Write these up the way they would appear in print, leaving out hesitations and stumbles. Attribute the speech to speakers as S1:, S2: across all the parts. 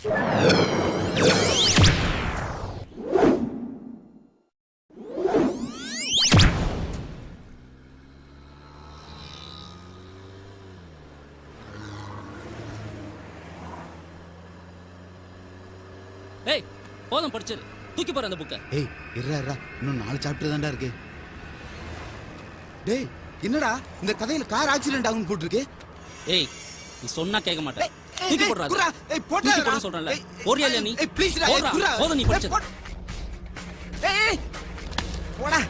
S1: ஏய் போதும் படிச்சது, தூக்கி போற அந்த புக்கை.
S2: ஏய் இருடா, இன்னும் 4 சாப்டர் தான்டா இருக்கு. டேய் என்னடா இந்த கதையில கார் ஆக்சிடென்ட் ஆகுன்னு போட்டுருக்கு.
S1: ஏய் நீ சொன்னா கேட்க மாட்டே, தூக்கி போடுறா.
S2: குறா ஏய் போடா
S1: சொல்றேன்ல, போறியா இல்ல நீ?
S2: ஏய் ப்ளீஸ் டா,
S1: குறா போதும் நீ படிச்சது.
S2: ஏய் போடா.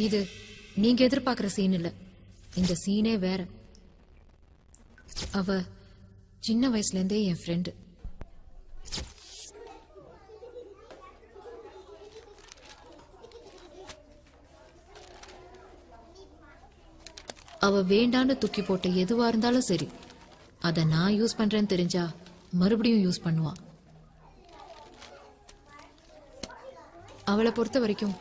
S3: இது நீங்க எதிர்பார்க்கிற சீன் இல்ல, இந்த சீனே வேற. அவ சின்ன வயசுல இருந்தே என் ஃப்ரெண்டு. அவ வேண்டான்னு தூக்கி போட்ட எதுவா இருந்தாலும் சரி, அத நான் யூஸ் பண்றேன்னு தெரிஞ்சா மறுபடியும் யூஸ் பண்ணுவா. அவளை பொறுத்த வரைக்கும்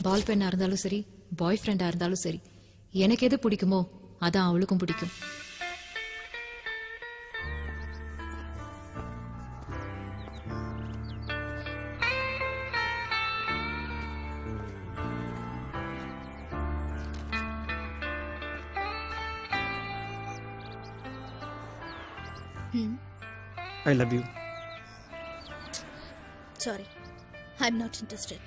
S3: பால் பெண்ணா இருந்தாலும் சரி, பாய் ஃப்ரெண்டா இருந்தாலும் சரி, எனக்கு எது பிடிக்குமோ அதான் அவளுக்கும் பிடிக்கும்.
S4: I love you.
S5: Sorry, I'm not interested.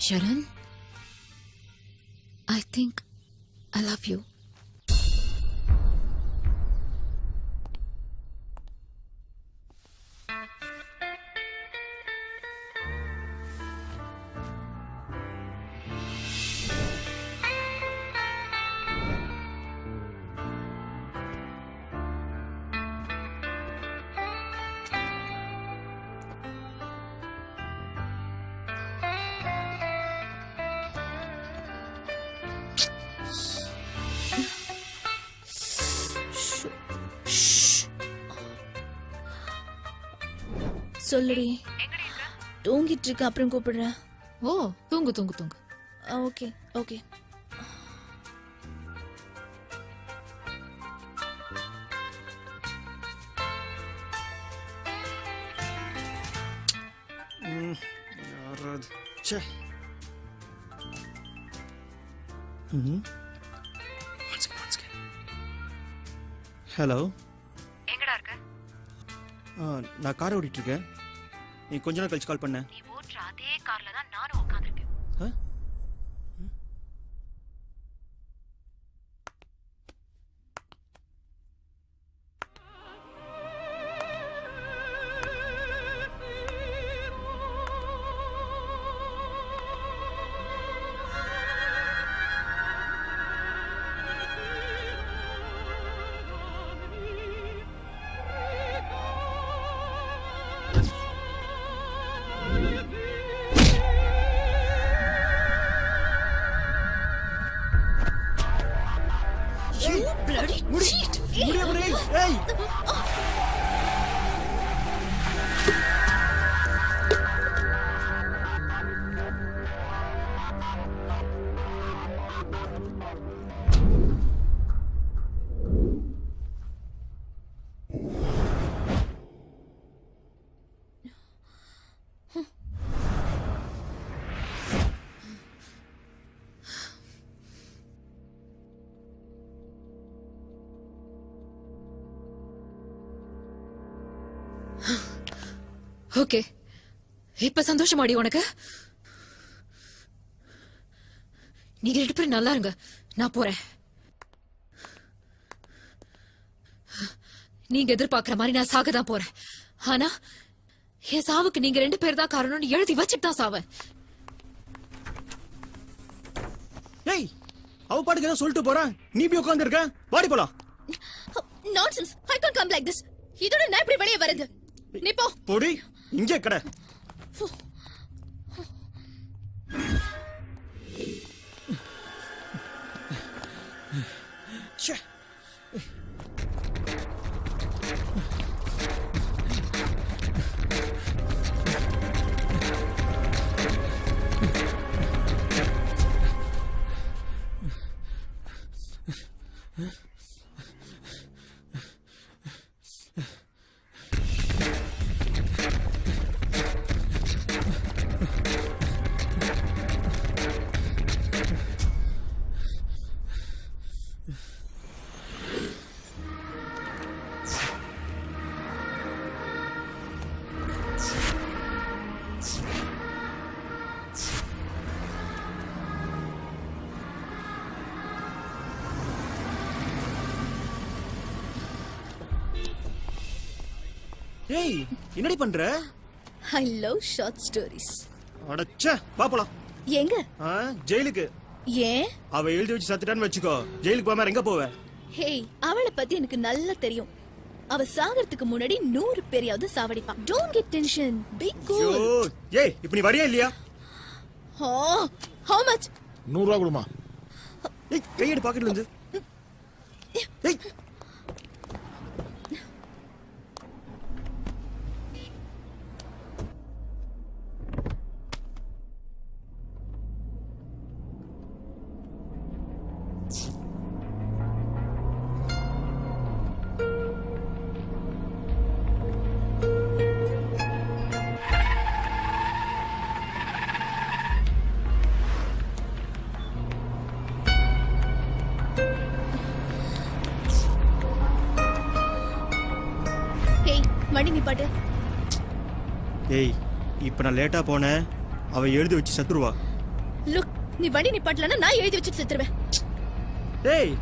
S3: Sharan, I think I love you.
S5: சொல்லுடி. தூங்கிட்டு இருக்க, அப்புறம் கூப்பிடுறேன்.
S3: ஓ தூங்கு தூங்கு தூங்கு.
S5: Okay okay.
S4: யாராவது ஹலோ,
S6: எங்கடா இருக்க?
S4: நான் கார் ஓட்டிட்டு இருக்கேன். நீ கொஞ்ச நேரம் கழிச்சு கால் பண்ண.
S6: நீ ஓட்டுற அதே கார்ல தான் நானும் உட்கார்ந்திருக்கேன்.
S5: You bloody cheat!
S4: ஏய்,
S3: ஓகே, இப்ப சந்தோஷமாடி உனக்கு? நீங்க 2 பேரும் நல்லா இருங்க, நான் போறேன். நீங்க எதிர்பார்க்கிற மாதிரி நான் சாக தான் போறேன். ஆனா என் சாவுக்கு நீங்க 2 பேர் தான் காரணம்னு எழுதி வச்சுட்டு தான் சாவேன்.
S4: ஏய், அவ பாட்டுக்கு ஏதோ சொல்லிட்டு போறான். நீ போய் உட்கார்ந்து இருக்க. வாடி போலாம்.
S5: Nonsense! I can't come like this. இதோட நான் எப்படி வெளியே வரது? நீ போ.
S4: போடி, இங்கே கடை. ச்சே. ஏய், என்னடி பண்ற?
S5: I love short stories.
S4: அடச்சே, வா போலாம்.
S5: எங்க?
S4: ஜெயிலுக்கு.
S5: ஏன்?
S4: அவ எழுதி வச்சு சத்துட்டான்னு வச்சுக்கோ, ஜெயிலுக்கு போகாம எங்க போவ?
S5: ஹேய், அவளை பத்தி எனக்கு நல்லா தெரியும். அவ சாகிறதுக்கு முன்னாடி 100 பேரையாவது சாவடிப்பா. Don't get tension. Be cool.
S4: ஐயோ, ஏய், இப்ப நீ வரியா இல்லையா?
S5: Oh, how much?
S7: 100 ரூபா கொடுமா.
S4: ஏய், கையெடு பாக்கெட்ல இருந்து. ஏய்,
S5: ஹேய், வண்டி நிப்பாட்டு.
S4: ஏய், இப்ப நான் லேட்டா போனேன், அவ எழுதி வச்சு சத்துருவா.
S5: லுக், நீ வண்டி நிப்பாட்டலன்னா நான் எழுதி வச்சுட்டு செத்துருவேன்.
S4: ஏய்,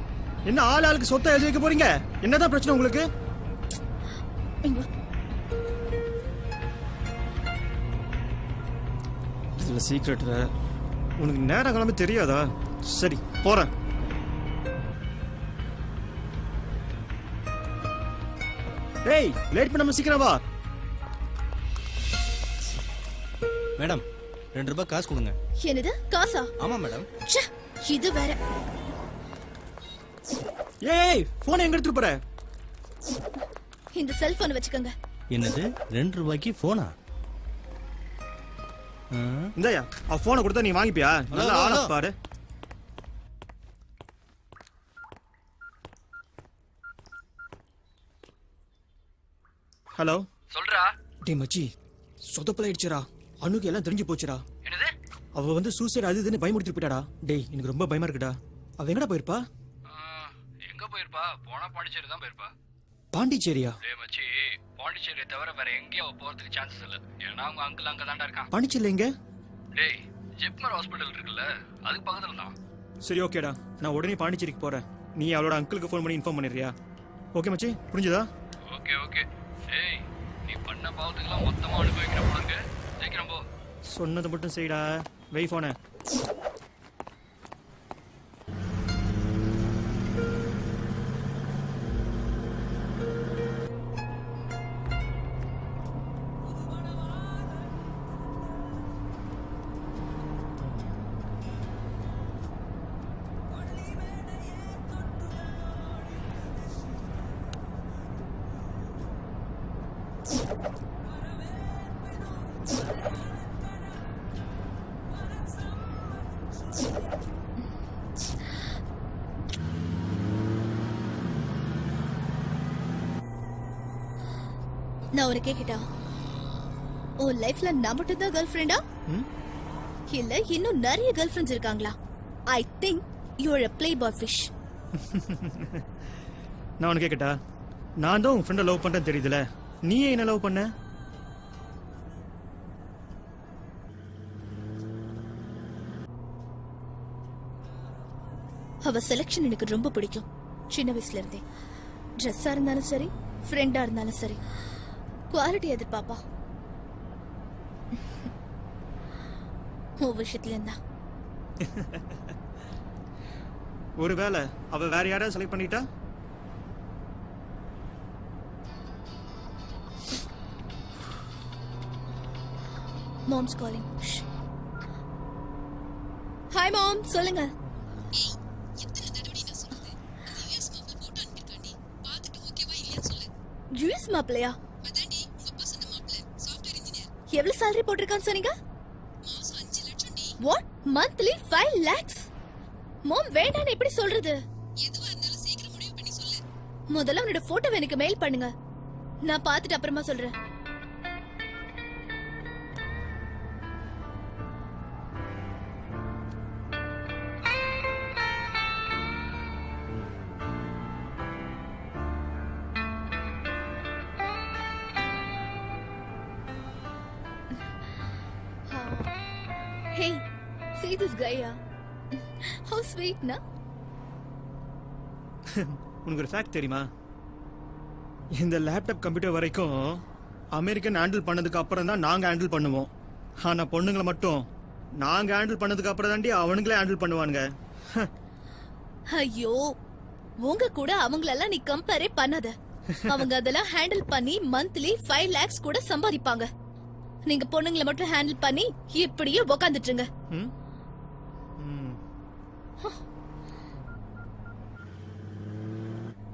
S4: என்ன ஆளுக்கு சொத்தை எழுதி வைக்க போறீங்க? என்னதான் பிரச்சனை உங்களுக்கு?
S5: இங்க வா.
S4: இதுல சீக்ரெட் வேற. உனக்கு நேரம் கிளம்பி தெரியாதா? சரி, போறேன். ஏய், லேட் பண்ணாம சீக்கிரம் வா.
S8: மேடம் 2 ரூபாய் காசு கொடுங்க.
S5: என்னது, காசா?
S8: ஆமா மேடம்.
S5: ச்சே, இது வேற.
S4: ஏய், போன் எங்க எடுத்துட்டு போற?
S5: இந்த செல்போன் வச்சுக்கோங்க.
S8: என்னது 2 ரூபாய்க்கு போனா?
S4: இந்தாயா, அவ போனை கொடுத்தா நீ வாங்கிப்பியா? நல்லா
S8: ஹலோ,
S4: ஆள
S8: ஹலோ.
S4: பாரு. ஹலோ,
S9: சொல்றா.
S4: டேய் மச்சி, சொதப்பலாயிடுச்சுடா. அணுக்கு எல்லாம் தெரிஞ்சு போச்சுடா.
S9: என்னது?
S4: அவ வந்து சூசைட் அது இதுன்னு பயமுறுத்திட்டு போயிட்டாடா. டேய், எனக்கு ரொம்ப பயமா இருக்குடா. அவ எங்கடா போயிருப்பா?
S7: எங்க போயிருப்பா? போனா பாண்டிச்சேரி தான் போயிருப்பா.
S4: பாண்டிச்சேரியா?
S7: டேய் மச்சி, பாண்டிச்சேரியை தவிர வேற எங்கேயும் அவ போறதுக்கு சான்சஸ் இல்ல. ஏன்னா அவங்க அங்கிள் அங்க தான்டா இருக்கான்.
S4: பாண்டிச்சேரியில எங்க?
S7: டேய், ஜிப்மர் ஹாஸ்பிட்டல் இருக்குல்ல, அதுக்கு பக்கத்துல தான்.
S4: சரி ஓகேடா, நான் உடனே பாண்டிச்சேரிக்கு போறேன். நீ அவளோட அங்கிளுக்கு ஃபோன் பண்ணி இன்ஃபார்ம் பண்ணிடுறியா? ஓகே மச்சி, புரிஞ்சுதா?
S7: Okay okay. டேய், நீ பண்ண பாவத்துக்கெல்லாம் மொத்தமா அனுபவிக்கிற போறாங்க. சீக்கிரம் போ.
S4: சொன்னது மட்டும் செய்டா. வெய் போன.
S5: நான் உனக்கு கேட்டா, உன் லைஃப்ல நான் மட்டும் தான் கேர்ள் ஃப்ரெண்டா, இல்ல இன்னும் நிறைய கேர்ள் ஃப்ரெண்ட்ஸ் இருக்காங்களா? I think you are a playboy fish.
S4: நான் உனக்கு கேட்கட்டா? நான் தான் உன் ஃப்ரெண்டை லவ் பண்றேன்னு தெரியுதுல, நீ ஏன் என்ன லவ் பண்ண?
S5: அவ செலக்ஷன் எனக்கு ரொம்ப பிடிக்கும். சின்ன வயசுல இருந்தே ட்ரெஸ்ஸா இருந்தாலும் சரி, ஃப்ரெண்டா இருந்தாலும் சரி, குவாலிட்டி எதிர்பார்ப்பா. உன் விஷயத்துல இருந்தா
S4: ஒருவேளை அவ வேற யாராவது செலக்ட் பண்ணிட்டா?
S5: Moms calling. ஹாய் மாம், சொல்லுங்க. யூஎஸ் மாப்பிளையா? எவ்வளவு salary போட்டிருக்கான்னு சொன்னீங்க? What? Monthly 5 lakhs? மாம் வேண்டான்னு எப்படி சொல்றது? முதல்ல உன்னோட போட்டோ எனக்கு மெயில் பண்ணுங்க, நான் பார்த்துட்டு அப்புறமா சொல்றேன். Hey, see this guy, yeah? How sweet, na?
S4: உனக்கு ஒரு ஃபேக்ட் தெரியுமா? இந்த லேப்டாப் கம்ப்யூட்டர் வரைக்கும் அமெரிக்கன் ஹேண்டில் பண்ணதுக்கு அப்புறம் தான் நாங்க ஹேண்டில் பண்ணுவோம். ஆனா பொண்ணுங்களை மட்டும் நாங்க ஹேண்டில் பண்ணதுக்கு அப்புறம் தாண்டி அவனுங்களே ஹேண்டில் பண்ணுவானுங்க.
S5: ஐயோ, உங்க கூட அவங்களெல்லாம் நீ கம்பேரே பண்ணாத. அவங்க அதெல்லாம் ஹேண்டில் பண்ணி மந்த்லி 5 lakhs கூட சம்பாதிப்பாங்க. நீங்க பொண்ணுங்களை மட்டும் ஹேண்டில் பண்ணி இப்படியே உக்காந்துட்டுருங்க.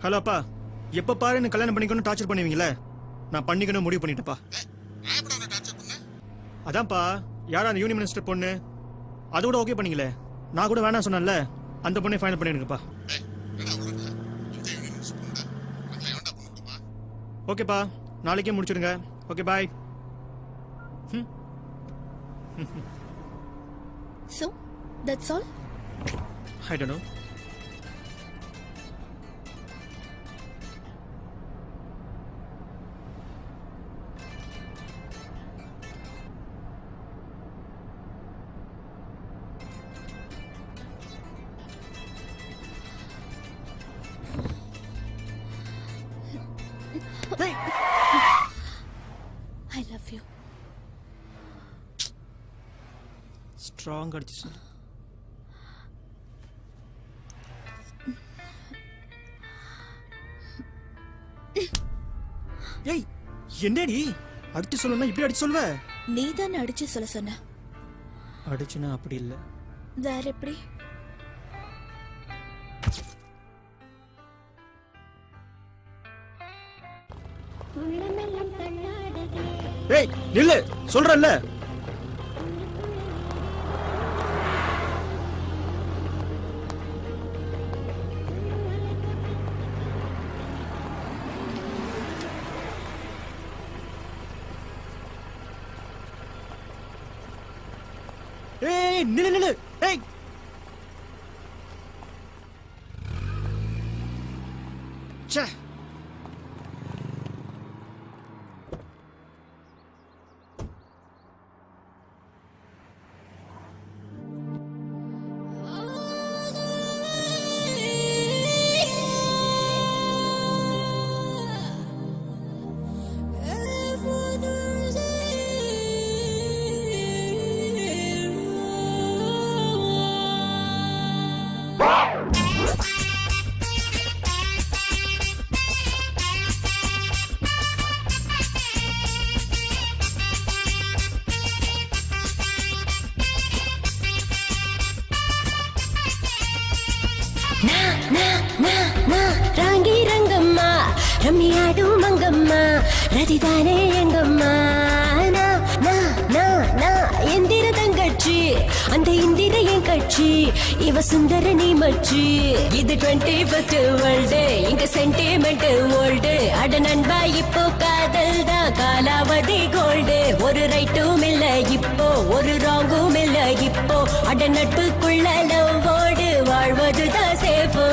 S4: ஹலோ அப்பா, எப்ப பாரு என்ன கல்யாணம் பண்ணிக்கணும் டார்ச்சர் பண்ணுவீங்களே, நான் பண்ணிக்கணும் முடிவு பண்ணிட்டேப்பா. அதான்ப்பா, யாரா அந்த யூனியன் மினிஸ்டர் பொண்ணு, அதோட ஓகே பண்ணீங்களே, நான் கூட வேணாம் சொன்னேன்ல, அந்த பொண்ணை ஃபைனல் பண்ணிடுங்கப்பா. ஓகேப்பா, நாளைக்கே முடிச்சிடுங்க. Okay bye.
S5: So, that's all?
S4: I don't know.
S5: I love you.
S4: Strong அடிச்சு சொல்லு. ஏய், என்னடி அடிச்சு சொல்லணும்னா இப்படி அடிச்சு சொல்லுவ?
S5: நீ தானே அடிச்சு சொல்ல சொன்ன.
S4: அடிச்சுனா அப்படி இல்ல,
S5: வேற எப்படி?
S4: ஏய் நில்லு, சொல்றல்ல. ஏய் நில்லு நில்லு. ஏய்
S9: ரதிதானே எங்கம்மா எந்திர தங்கச்சி அந்த இந்திர என் கட்சி இவ சுந்தர நீ மச்சி இது 21st வேர்ல்டு இங்க சென்டிமெண்ட் ஓல்டு அட நண்பா இப்போ காதல் தான் காலாவதி கோல்டு ஒரு ரைட்டும் இல்ல இப்போ ஒரு ராங்கும் இல்ல இப்போ அட நட்புக்குள்ள லவ்வோடு வாழ்வதுதான் சேஃபோ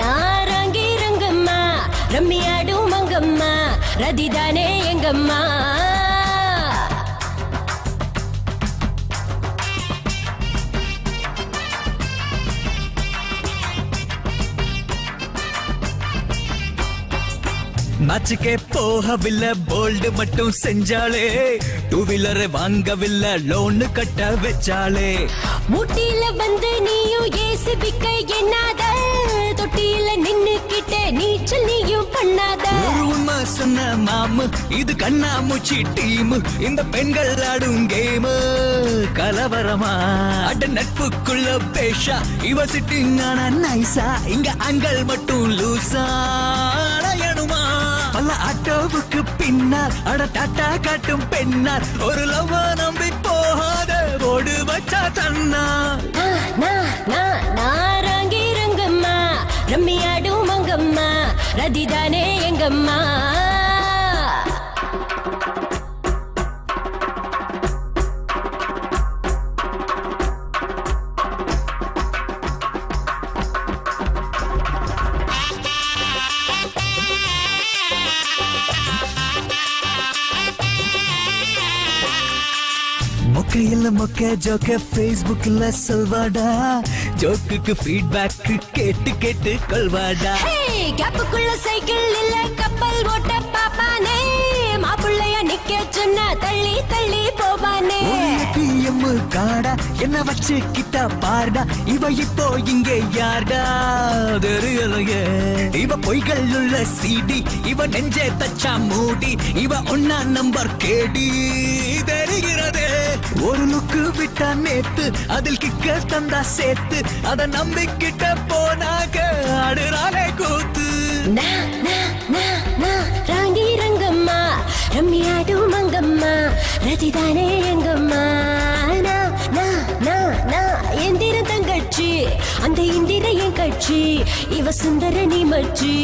S9: நாரங்கி ரங்கம்மா ரம்மியாடும் மங்கம்மா ரதிதானே எங்கம்மா
S10: மேட்சுக்கே போகவில்லை போல்டு மட்டும் செஞ்சாலே டூ வீலரை வாங்கவில்லை லோனு கட்ட வச்சாலே
S9: முட்டியில வந்து நீயும் ஏசிபிக்க என்னாத தொட்டியில நின்னு கிட்ட நீச்சல் நீயும் பண்ணாத
S10: ஒரு உண்மை சொன்ன மாமு இது கண்ணாமூச்சி டீம் இந்த பெண்கள் ஆடும் கேம் கலவரமா அட நட்புக்குள்ள பேஷா இவ சிட்டிங் ஆனா நைசா இங்க ஆண்கள் மட்டும் லூசா அடையணுமா பல ஆட்டோவுக்கு பின்னால் அட டாட்டா காட்டும் பெண்ணார் ஒரு லவ் நம்பி போகாத ஓடு வச்சா தன்னா
S9: நாரங்கி ரங்கம்மா ரம்மியாடும் மங்கம்மா ரதிதானே எங்கம்மா
S10: மொக்கையில மொக்க ஜோக்க ஃபேஸ்புக்ல சொல்வாடா ஜோக்குக்கு ஃபீட்பேக் கேட்டு கேட்டு கொள்வாடா
S9: கேப்புக்குள்ள சைக்கிள் இல்ல கப்பல் ஓட்ட பாப்பானே மாப்பிள்ளைய நிக்க சொன்னா தள்ளி தள்ளி போவானே
S10: பிஎம் காடா என்ன வச்சு கிட்ட பாருடா இவ இப்போ இங்கே யார்டா தெரியலையே இவ பொய்கள் உள்ள சிடி இவ நெஞ்சே தச்சா மூடி இவ ஒன்னா நம்பர் கேடி தெரிகிறதே ஒரு லுக்கு விட்டா நேத்து அதில் கிக்க தந்தா சேர்த்து அத நம்பிக்கிட்ட போனாக ஆடுறாளே கூத்து
S9: ராங்கி ரங்கம்மா ரம்மியாடும் மங்கம்மா ரதிதானே எங்கம்மா எந்திர தங்கச்சி அந்த இந்திர என் கட்சி இவ சுந்தர நீ மச்சி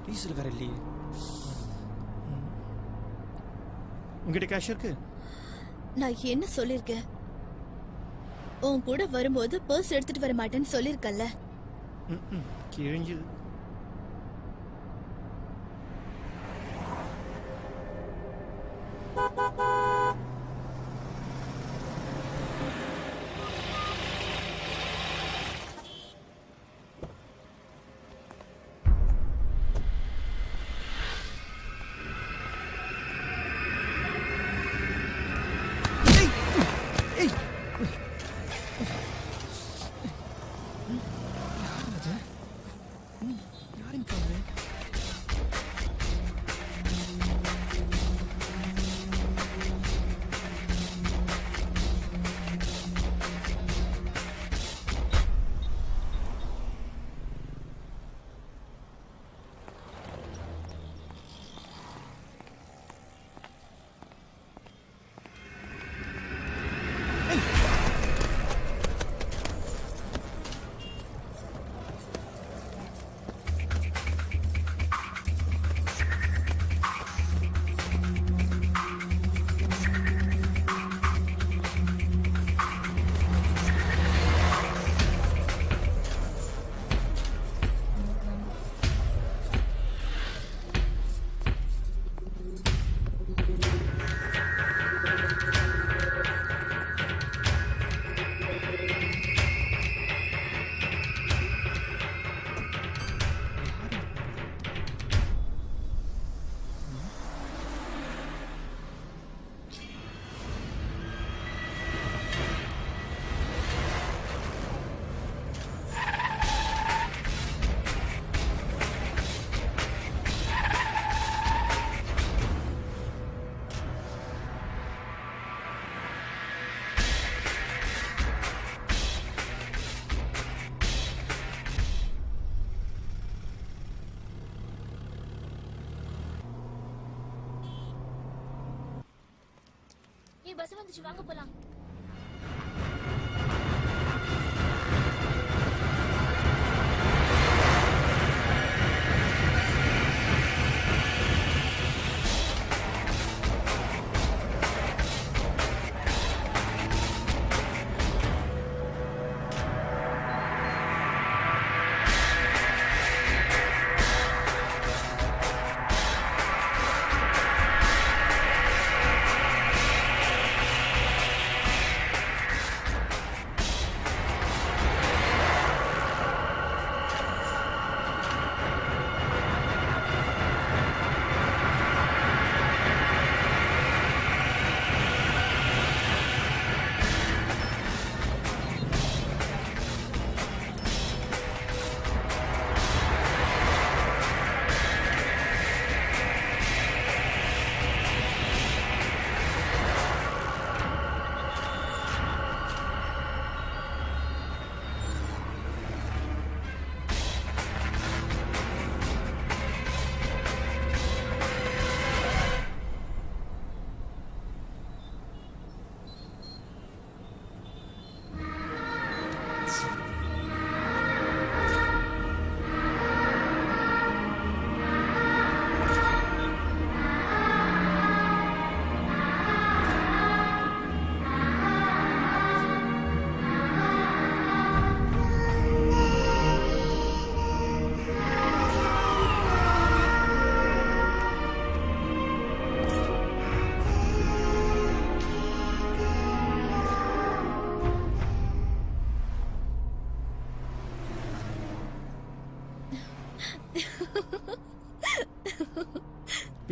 S4: டீசல் வேற இல்லையே உங்ககிட்ட கேஷ் இருக்கு
S5: நான் என்ன சொல்லிருக்கேன் உன் கூட வரும்போது பர்ஸ் எடுத்துட்டு வர மாட்டேன்னு சொல்லிருக்கல்ல
S4: கிழிஞ்சது
S5: பஸ் வந்துச்சு, வாங்க போலாம்.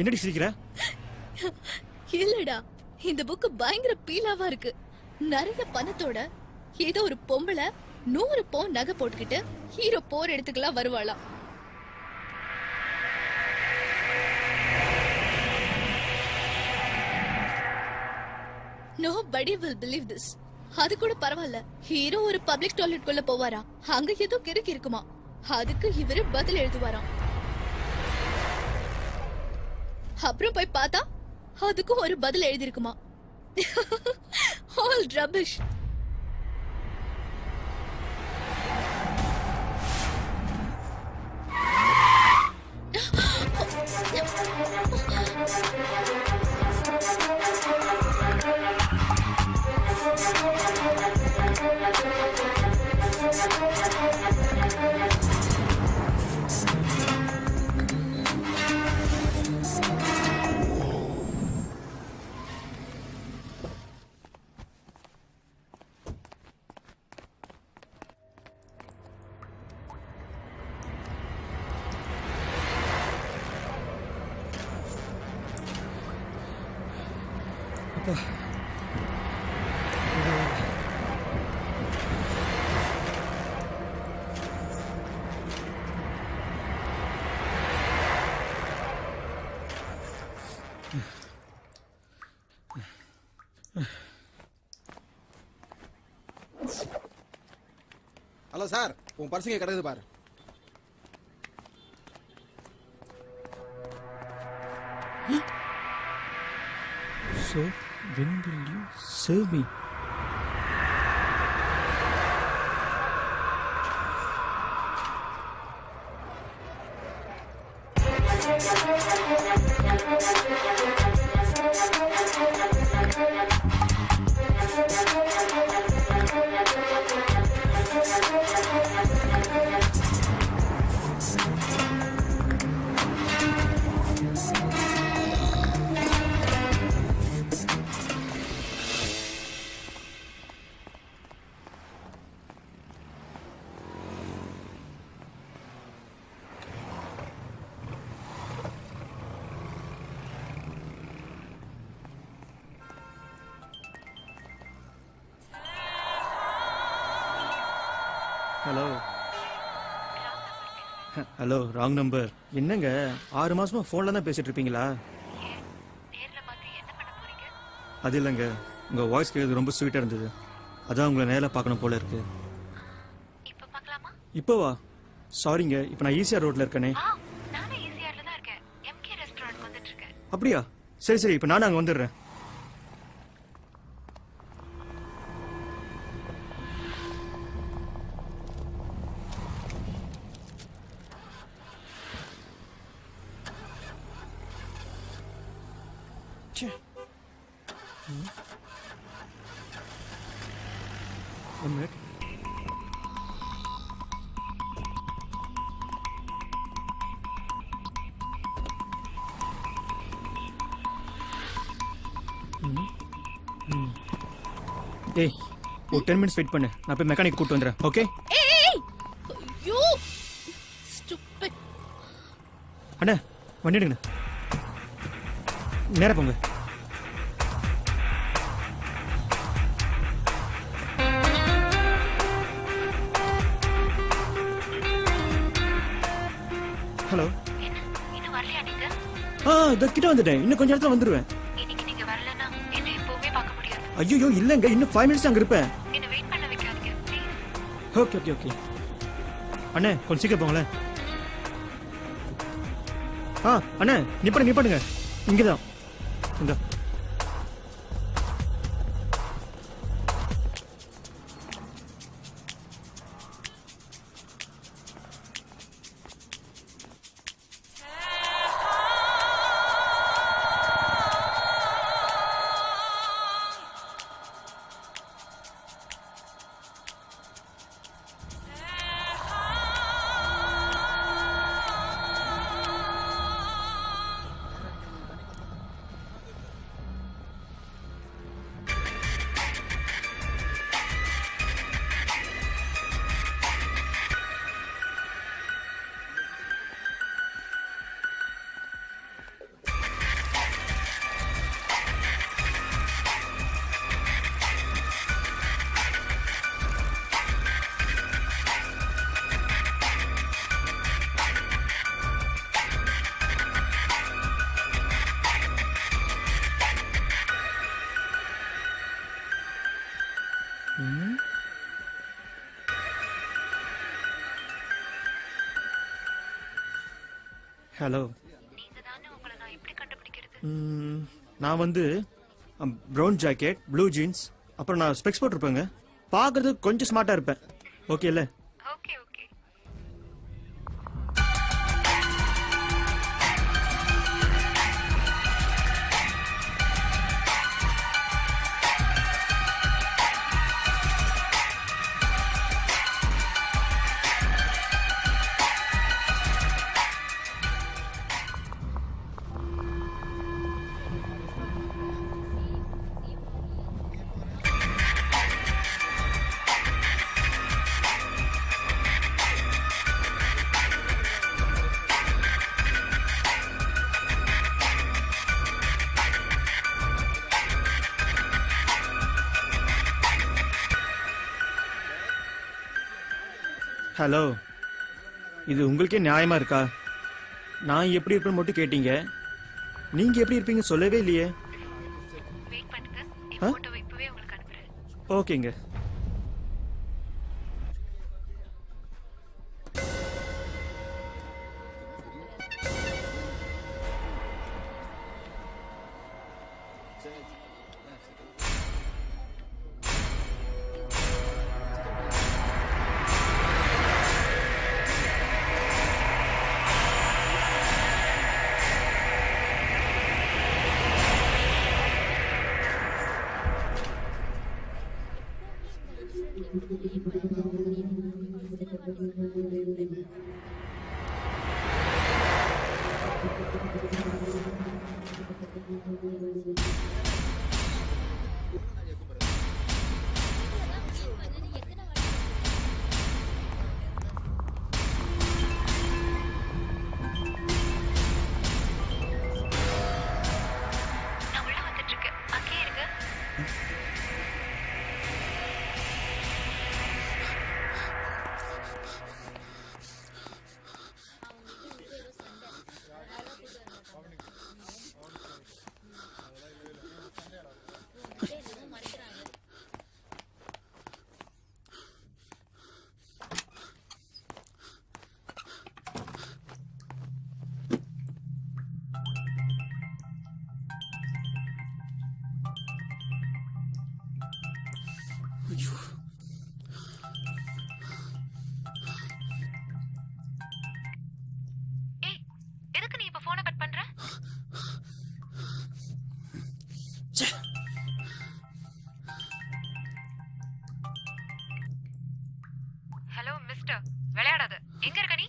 S4: என்னடி சிரிக்கிற?
S5: இல்லடா, இந்த புக் பயங்கர பீலாவா இருக்கு. நிறைய பணத்தோட ஏதோ ஒரு பொம்பளை 100 பவுன் நகை போட்டுக்கிட்டு ஹீரோ போர் எடுத்துக்கலாம் வருவாளாம். Nobody will believe this. அது கூட பரவாயில்ல, ஹீரோ ஒரு பப்ளிக் டாய்லெட் குள்ள போவாரா, அங்க ஏதோ கிறுக்கு இருக்குமா, அதுக்கு இவரு பதில் எழுதுவாராம். அப்புறம் போய் பார்த்தா அதுக்கும் ஒரு பதில் எழுதிருக்குமா. All rubbish.
S2: ஹலோ சார், உன் பர்சுங்க கிடக்குது பாரு.
S4: So, when will you serve me? Hello hello, wrong number. என்னங்க 6 மாசமா போன்ல தான் பேசிட்டு இருப்பீங்களா? அது இல்லைங்க, உங்க வாய்ஸ் கேட்கறது ரொம்ப ஸ்வீட்டா இருந்தது, அதான் உங்களை நேரில் பார்க்கணும் போல இருக்கு. இப்போவா? சாரிங்க, இப்போ நான் ஈசிஆர் ரோட்ல இருக்கேனே. அப்படியா? சரி சரி, இப்போ நானும் அங்கே வந்துடுறேன். One minute. ஏய் ஒரு 10 மினிட்ஸ் வெயிட் பண்ணு, நான் போய் மெக்கானிக் கூட்டு வந்துடுறேன். ஓகே?
S5: ஏய் ஐயோ ஸ்டூபிட்.
S4: அண்ணா வண்டி எடுங்கண்ணா, நேரா போங்க. ஹலோ.
S6: இன்னும் வரலையா நீங்க?
S4: இதோ கிட்ட வந்துட்டேன், இன்னும் கொஞ்ச நேரத்துல வந்துருவேன்.
S6: இன்னைக்கு நீங்க வரலன்னா என்ன எப்பவுமே பார்க்க முடியாது.
S4: ஐயோ இல்லங்க, இன்னும் 5 மினிட்ஸ் அங்க இருப்பேன்.
S6: என்ன வெயிட் பண்ண வைக்காதீங்க ப்ளீஸ்.
S4: ஓகே ஓகே ஓகே அண்ணே கொஞ்சம் சீக்கிரம் போங்களேன். அண்ணே நிப்பாடுங்க இங்கதான். இந்த ஹலோ.
S6: நீங்க தானே, உங்களை நான் எப்படி கண்டுபிடிக்கிறது?
S4: நான் வந்து ப்ரௌன் ஜாக்கெட், ப்ளூ ஜீன்ஸ், அப்புறம் நான் ஸ்பெக்ஸ் போட்டிருப்பேங்க. பார்க்கறது கொஞ்சம் ஸ்மார்ட்டா இருப்பேன். ஓகே இல்ல?
S6: Okay okay.
S4: ஹலோ, இது உங்களுக்கே நியாயமா இருக்கா? நான் எப்படி இருப்பேன்னு மட்டும் கேட்டீங்க, நீங்க எப்படி இருப்பீங்க சொல்லவே இல்லையே.
S6: வெயிட் பண்ணுங்க, இந்த போட்டோவை இப்பவே உங்களுக்கு அனுப்புறேன்.
S4: ஓகேங்க.
S6: நான் உள்ள வந்துட்டு இருக்கேன், அங்கேயே இருங்க. ஏய், எதுக்கு நீ இப்ப போனை கட் பண்ற? விளையாடாத. எங்க இருக்க நீ?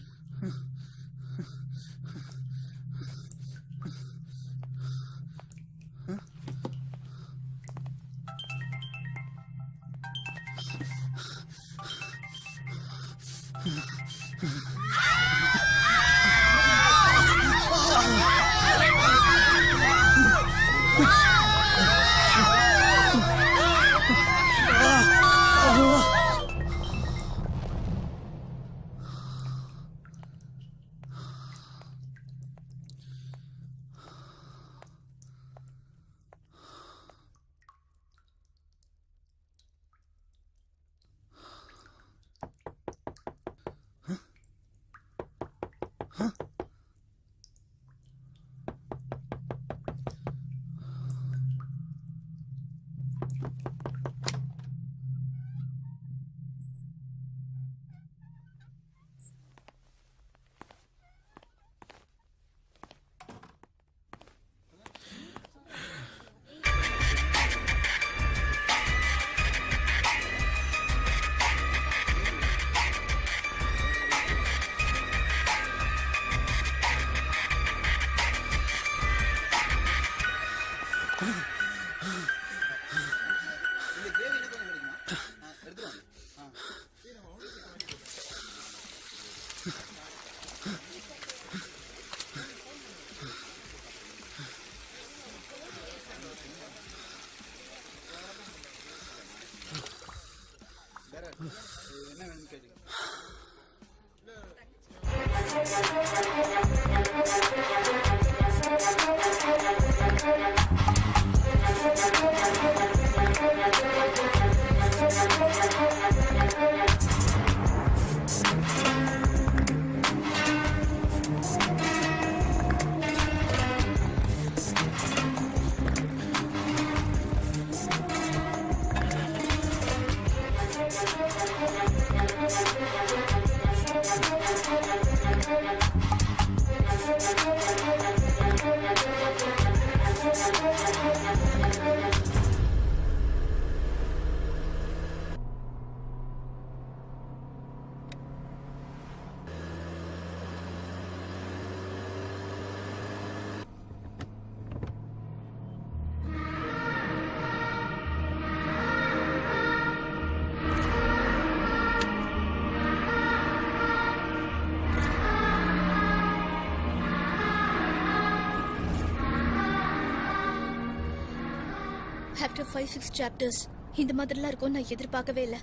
S5: ஆஃப்டர் 5-6 சாப்டர்ஸ் இந்த மாதிரிலாம் இருக்கும் நான் எதிர்பார்க்கவே இல்லை.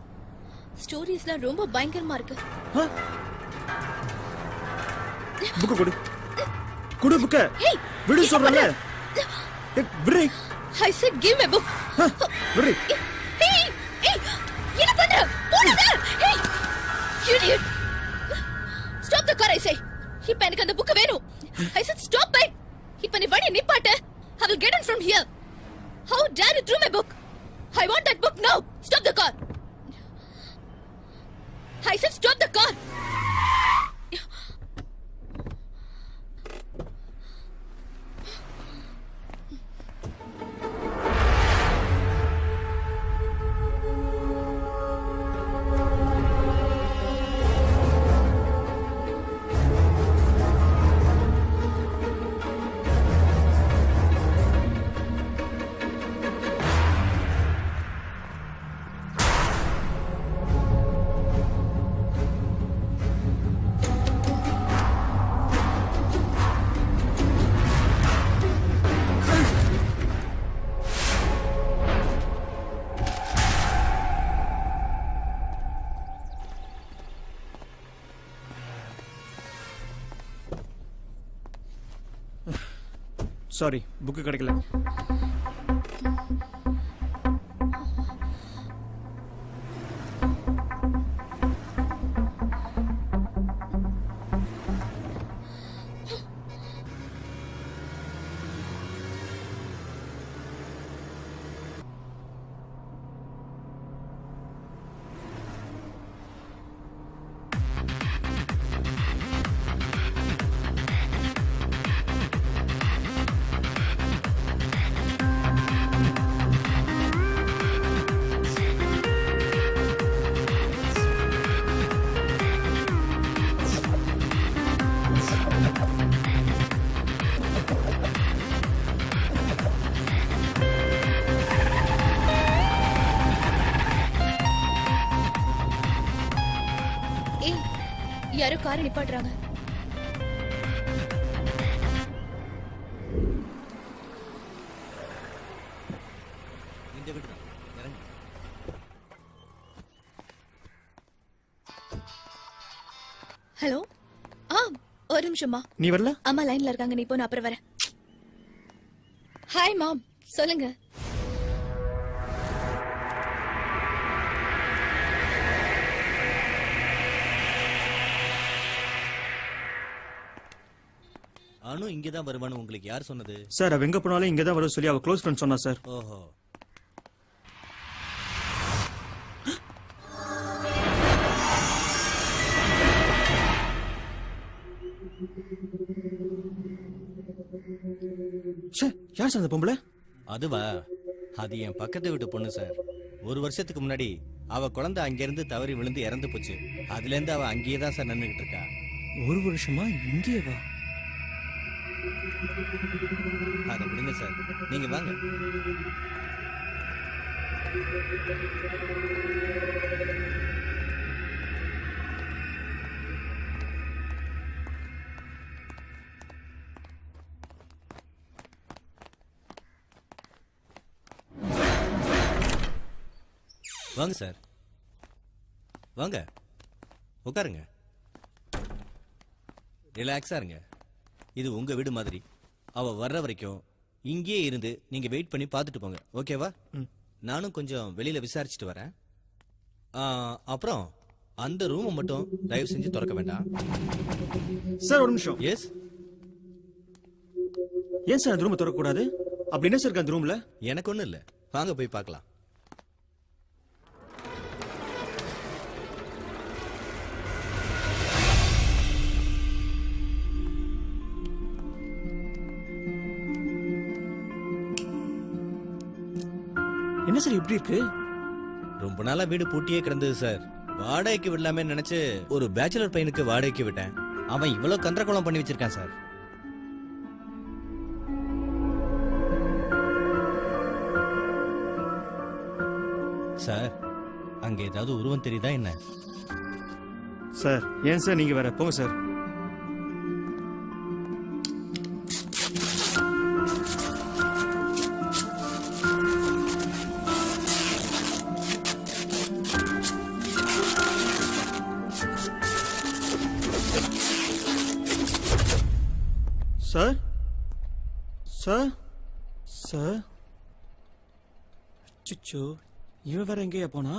S5: ஸ்டோரிஸ்லாம் ரொம்ப பயங்கரமா இருக்கு.
S4: புக்கு கொடு. கொடு புக்க.
S5: ஏய்,
S4: விடு சொல்றல. விடு.
S5: I said give me book.
S4: விடு.
S5: ஏய், ஏய், என்ன பண்ற? போடாத. ஏய், idiot. Stop the car, I say. இப்ப எனக்கு அந்த புக் வேணும். I said stop it. இப்ப நீ வண்டி நிப்பாட்டு. I will get in from here. How dare you throw my book? I want that book now. Stop the car. I said stop the car.
S4: Sorry, book கிடைக்கல.
S5: யாரோ காரை நிப்பாட்டுறாங்க.
S8: இந்த வீடு தான் இறங்கு.
S5: ஹலோ. ஒரு நிமிஷமா.
S4: நீ வரல?
S5: அம்மா லைன்ல இருக்காங்க, நீ போ, நான் அப்புறம் வரேன். ஹாய் மாம், சொல்லுங்க.
S8: அனு இங்கே தான் வருவான்னு உங்களுக்கு யார் சொன்னது?
S4: சார் அவ எங்க போனாலும் இங்க தான் வரும் சொல்லி அவ க்ளோஸ் ஃப்ரெண்ட் சொன்னா சார்.
S8: ஓஹோ.
S4: சார் யார் சார் அந்த பொம்பளை?
S8: அதுவா? அது என் பக்கத்து வீட்டு பொண்ணு சார். ஒரு வருஷத்துக்கு முன்னாடி அவ குழந்தை அங்கிருந்து தவறி விழுந்து இறந்து போச்சு. அதுல இருந்து அவ அங்கேயே தான் சார் நின்றுகிட்டு இருக்கா.
S4: ஒரு வருஷமா இங்கே வா?
S8: அதை விடுங்க சார், நீங்க வாங்க. வாங்க சார், வாங்க உட்காருங்க. ரிலாக்ஸா இருங்க. இது உங்க வீடு மாதிரி. அவ வர்ற வரைக்கும் இங்கேயே இருந்து நீங்க வெயிட் பண்ணி பார்த்துட்டு போங்க, ஓகேவா? நானும் கொஞ்சம் வெளியில விசாரிச்சுட்டு வரேன். அப்புறம் அந்த ரூமை மட்டும் தயவு செஞ்சு திறக்க வேண்டாம்.
S4: சார் ஒரு நிமிஷம்.
S8: எஸ்.
S4: ஏன் சார் அந்த ரூமை திறக்க கூடாது? அப்படி என்ன சார் இருக்கு அந்த ரூம்ல?
S8: எனக்கு ஒண்ணும் இல்ல, வாங்க போய் பார்க்கலாம்.
S4: என்ன சார் இப்படி இருக்கு?
S8: ரொம்ப நாளா வீடு பூட்டியே கிடந்தது சார். வாடகைக்கு விடலாமே நினைச்சு ஒரு பேச்சுலர் பையனுக்கு வாடகைக்கு விட்டேன். அவன் இவ்வளவு கந்தரகோலம் பண்ணி வச்சிருக்கான் சார். சார் அங்க ஏதாவது உருவம் தெரியுதா என்ன?
S4: சார் ஏன் சார் நீங்க வேற போங்க சார். சார் சார் சார் சிச்சோ, இவன் வேற எங்கேயா போனா?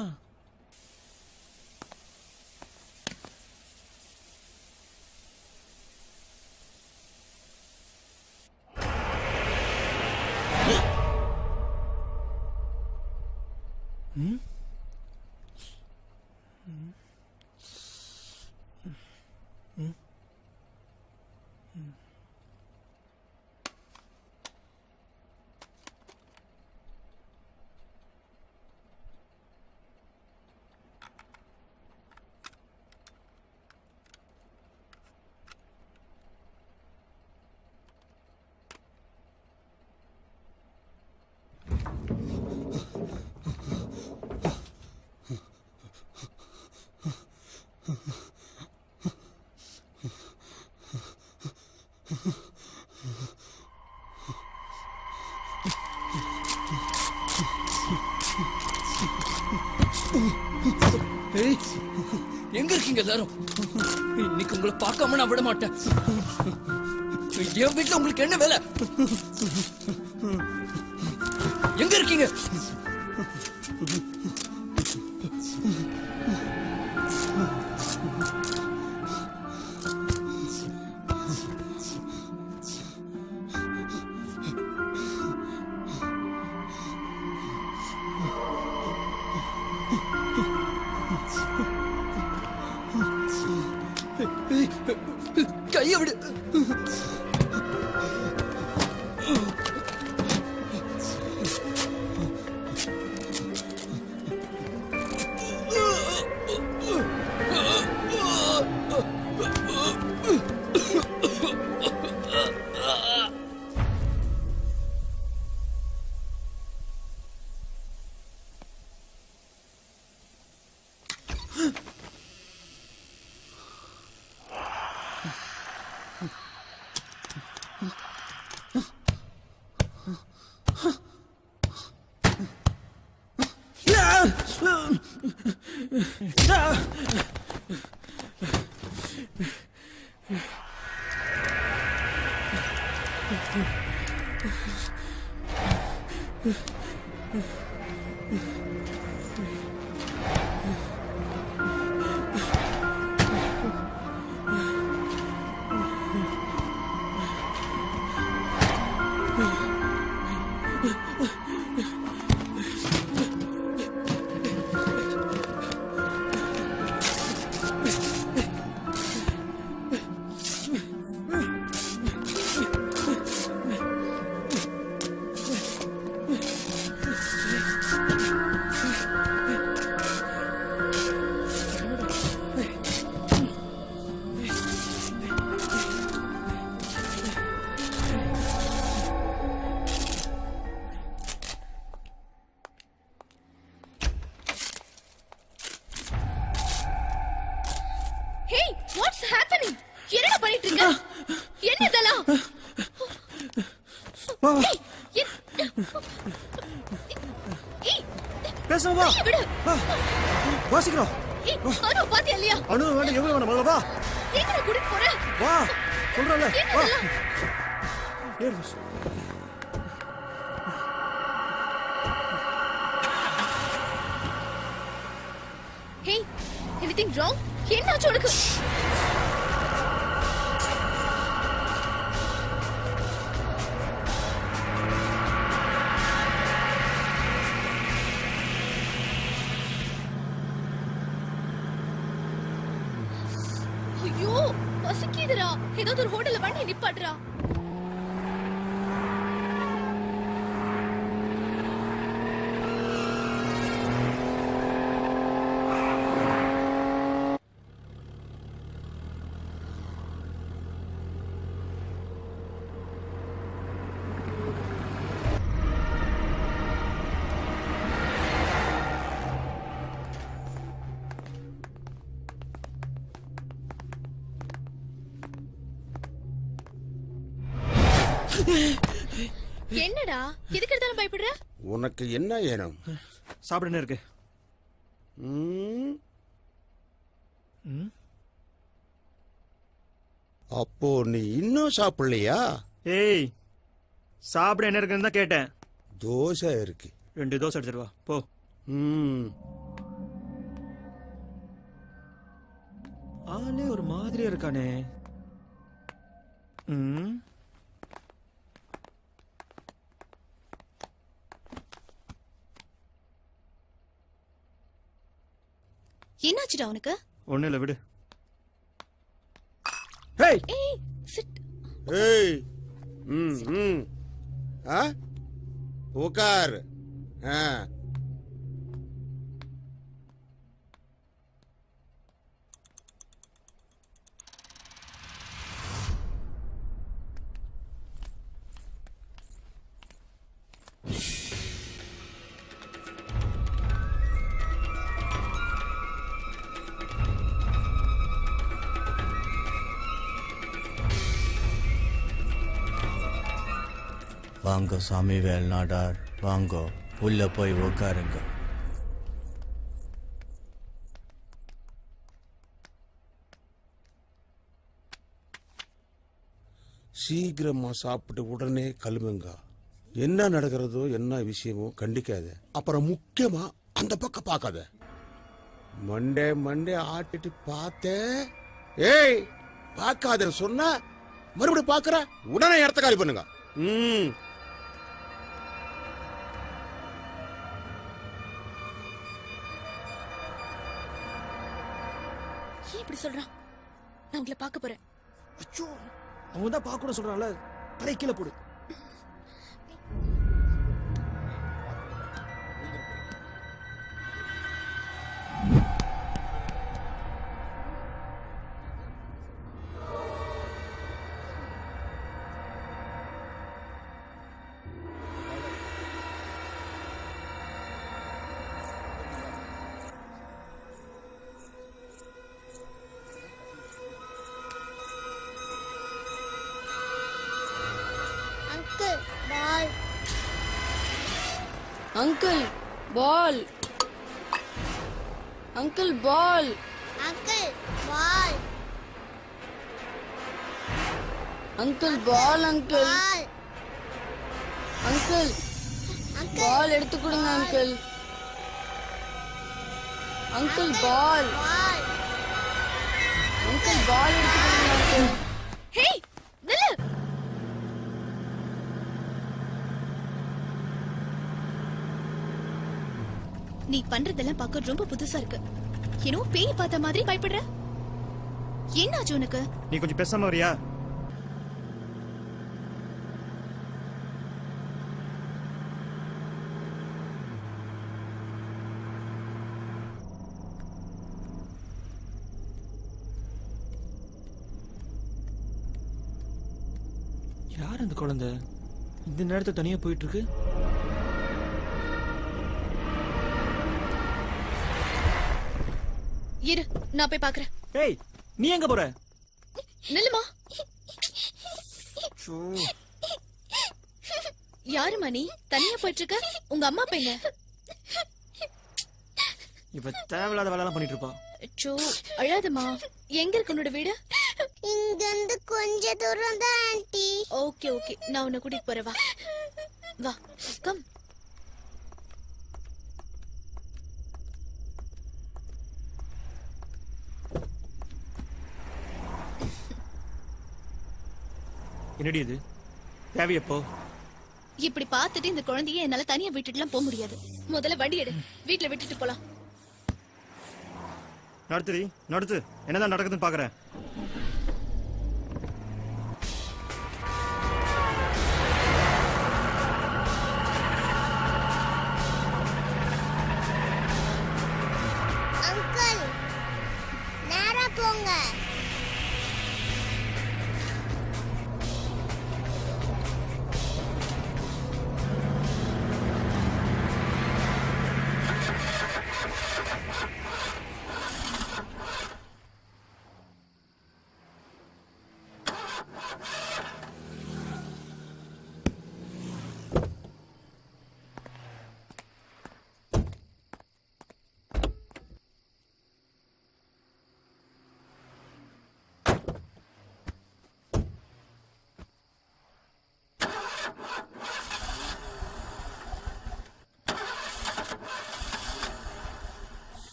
S7: எங்க இருக்கீங்க எல்லாரும்? இன்னைக்கு உங்களை பார்க்காம நான் விட மாட்டேன். என் வீட்டுல உங்களுக்கு என்ன வேலை? எங்க இருக்கீங்க? கைய விடு.
S5: Hey, what's happening? என்னடா பண்ணிட்டு இருக்க? என்ன இதெல்லாம்? ஏய்,
S4: பேசுமா வா.
S5: விடு.
S4: வாசிக்கிறோம்.
S5: ஏய், அனு பாத்தியா இல்லையா?
S4: அனு வேண்டாம், எவ்வளவு வேணும் முதல்ல வா.
S5: எங்கடா கூட்டிட்டு போற?
S4: வா சொல்றல வா. ஏறு.
S5: Hey, anything wrong? என்னாச்சு உனக்கு? ஐயோ, பசிக்குதுடா. ஏதாவது ஒரு ஹோட்டல்ல வண்டி நிப்பாட்டுடா. என்னடா எதுக்கு எடுத்தாலும் பயப்படுற?
S2: உனக்கு என்ன வேணும்?
S4: சாப்பிட என்ன இருக்கு?
S2: அப்போ நீ இன்னும் சாப்பிடலையா?
S4: ஏய், சாப்பிட என்ன இருக்குன்னு தான் கேட்டேன்.
S2: தோசை இருக்கு.
S4: 2 தோசை எடுத்துட்டு வா போ. ஆளே ஒரு மாதிரியா இருக்கானே.
S5: என்னாச்சுடா உனக்கு?
S4: ஒண்ணு இல்ல, விடு. ஹேய்,
S5: ஏய், சிட்.
S2: ஏய், உட்கார்.
S8: வாங்க சாமிவேல் நாடார், வாங்க உள்ள போய் உட்காருங்க.
S2: சீக்கிரமா சாப்பிட்டு உடனே கிளம்புங்க. என்ன நடக்கிறதோ என்ன விஷயமோ கண்டிக்காத. அப்புறம் முக்கியமா அந்த பக்கம் பார்க்காத. மண்டே மண்டே ஆட்டிட்டு பார்த்த. ஏய், பார்க்காத சொன்னா மறுபடியும் பார்க்கற. உடனே இடத்த காலி பண்ணுங்க.
S5: ஏன் இப்படி சொல்றான்? நான் உங்களை பார்க்க போறேன்.
S4: அச்சோ, அவன் தான் பார்க்க கூட சொல்றான்ல. தலை கீழே போடு.
S5: Uncle ball uncle ball
S6: uncle ball
S5: uncle ball uncle
S6: ball
S5: uncle ball எடுத்து கொடுங்க uncle uncle ball
S6: ball
S5: uncle ball எடுத்து கொடுங்க அங்கிள் ஹே நில்லு நீ பண்றதெல்லாம் பார்க்க ரொம்ப புதுசா இருக்கு ஏனோ பேய் பார்த்த மாதிரி பயப்படுற என்னாச்சு உனக்கு
S4: நீ கொஞ்சம் பேசாம வரியா? யார் அந்த குழந்தை இந்த நேரத்தை தனியா போயிட்டு இருக்கு?
S5: இரு நான் போய் பாக்குறேன்
S4: ஏய் நீ எங்க போற?
S5: நில்லுமா
S4: ஷோ.
S5: யாருமா நீ தனியா போயிட்டு இருக்க உங்க அம்மா பையங்க
S4: இவ தேவையில்லாத வேலைலாம் பண்ணிட்டு இருப்பா.
S5: அச்சோ அழாதம்மா எங்க இருக்கு உன்னோட வீடு
S6: இங்க இருந்து கொஞ்ச தூரம் தான் ஆண்டி
S5: ஓகே ஓகே நான் உன்னை கூட்டிட்டு போறேன் வா வா கம்
S4: என்னடி இது தேவையப்போ?
S5: இப்படி பார்த்துட்டு இந்த குழந்தைய என்னால தனியா விட்டுட்டுலாம் போக முடியாது முதல்ல வண்டி எடு வீட்டுல விட்டுட்டு போலாம்
S4: நடத்துடி நடத்து, என்னதான் நடக்குதுன்னு பாக்குறேன்.
S6: அங்கிள் நேரா போங்க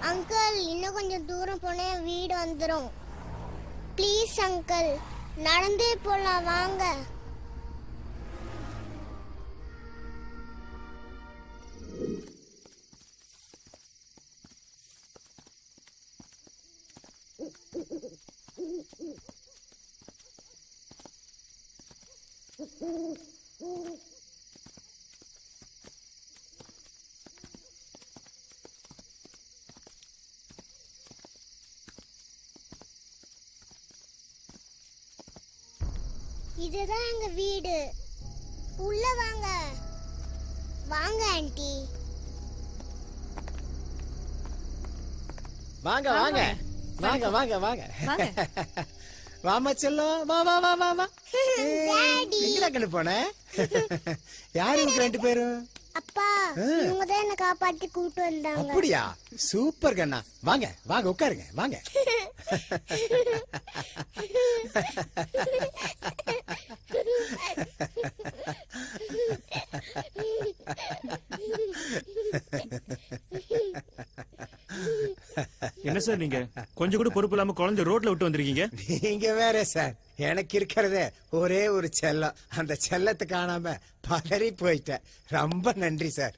S6: அங்கிள் இன்னும் கொஞ்சம் தூரம் போனா வீடு வந்துரும் ப்ளீஸ் அங்கிள் நடந்தே போலாம் வாங்க இதுதான் எங்க வீடு உள்ள வாங்க வாங்க ஆண்டி
S11: வாங்க வாங்க வாங்க வாங்க வாங்க வாமா செல்லம் வா வா வா வா வா எங்கடா கண்ணு போன? யாரு இவங்க ரெண்டு பேரும்?
S6: அப்பா இவங்க தான் என்ன காப்பாத்தி கூட்டு வந்தாங்க
S11: அப்படியா? சூப்பர் கண்ணா. வாங்க வாங்க உட்காருங்க வாங்க.
S4: என்ன சார் நீங்க கொஞ்சம் கூட பொறுப்பு இல்லாம குழந்தை ரோட்ல விட்டு வந்திருக்கீங்க?
S11: நீங்க வேற சார், எனக்கு இருக்கிறதே ஒரே ஒரு செல்லம். அந்த செல்லத்தை காணாம பதறி போயிட்டேன். ரொம்ப நன்றி சார்.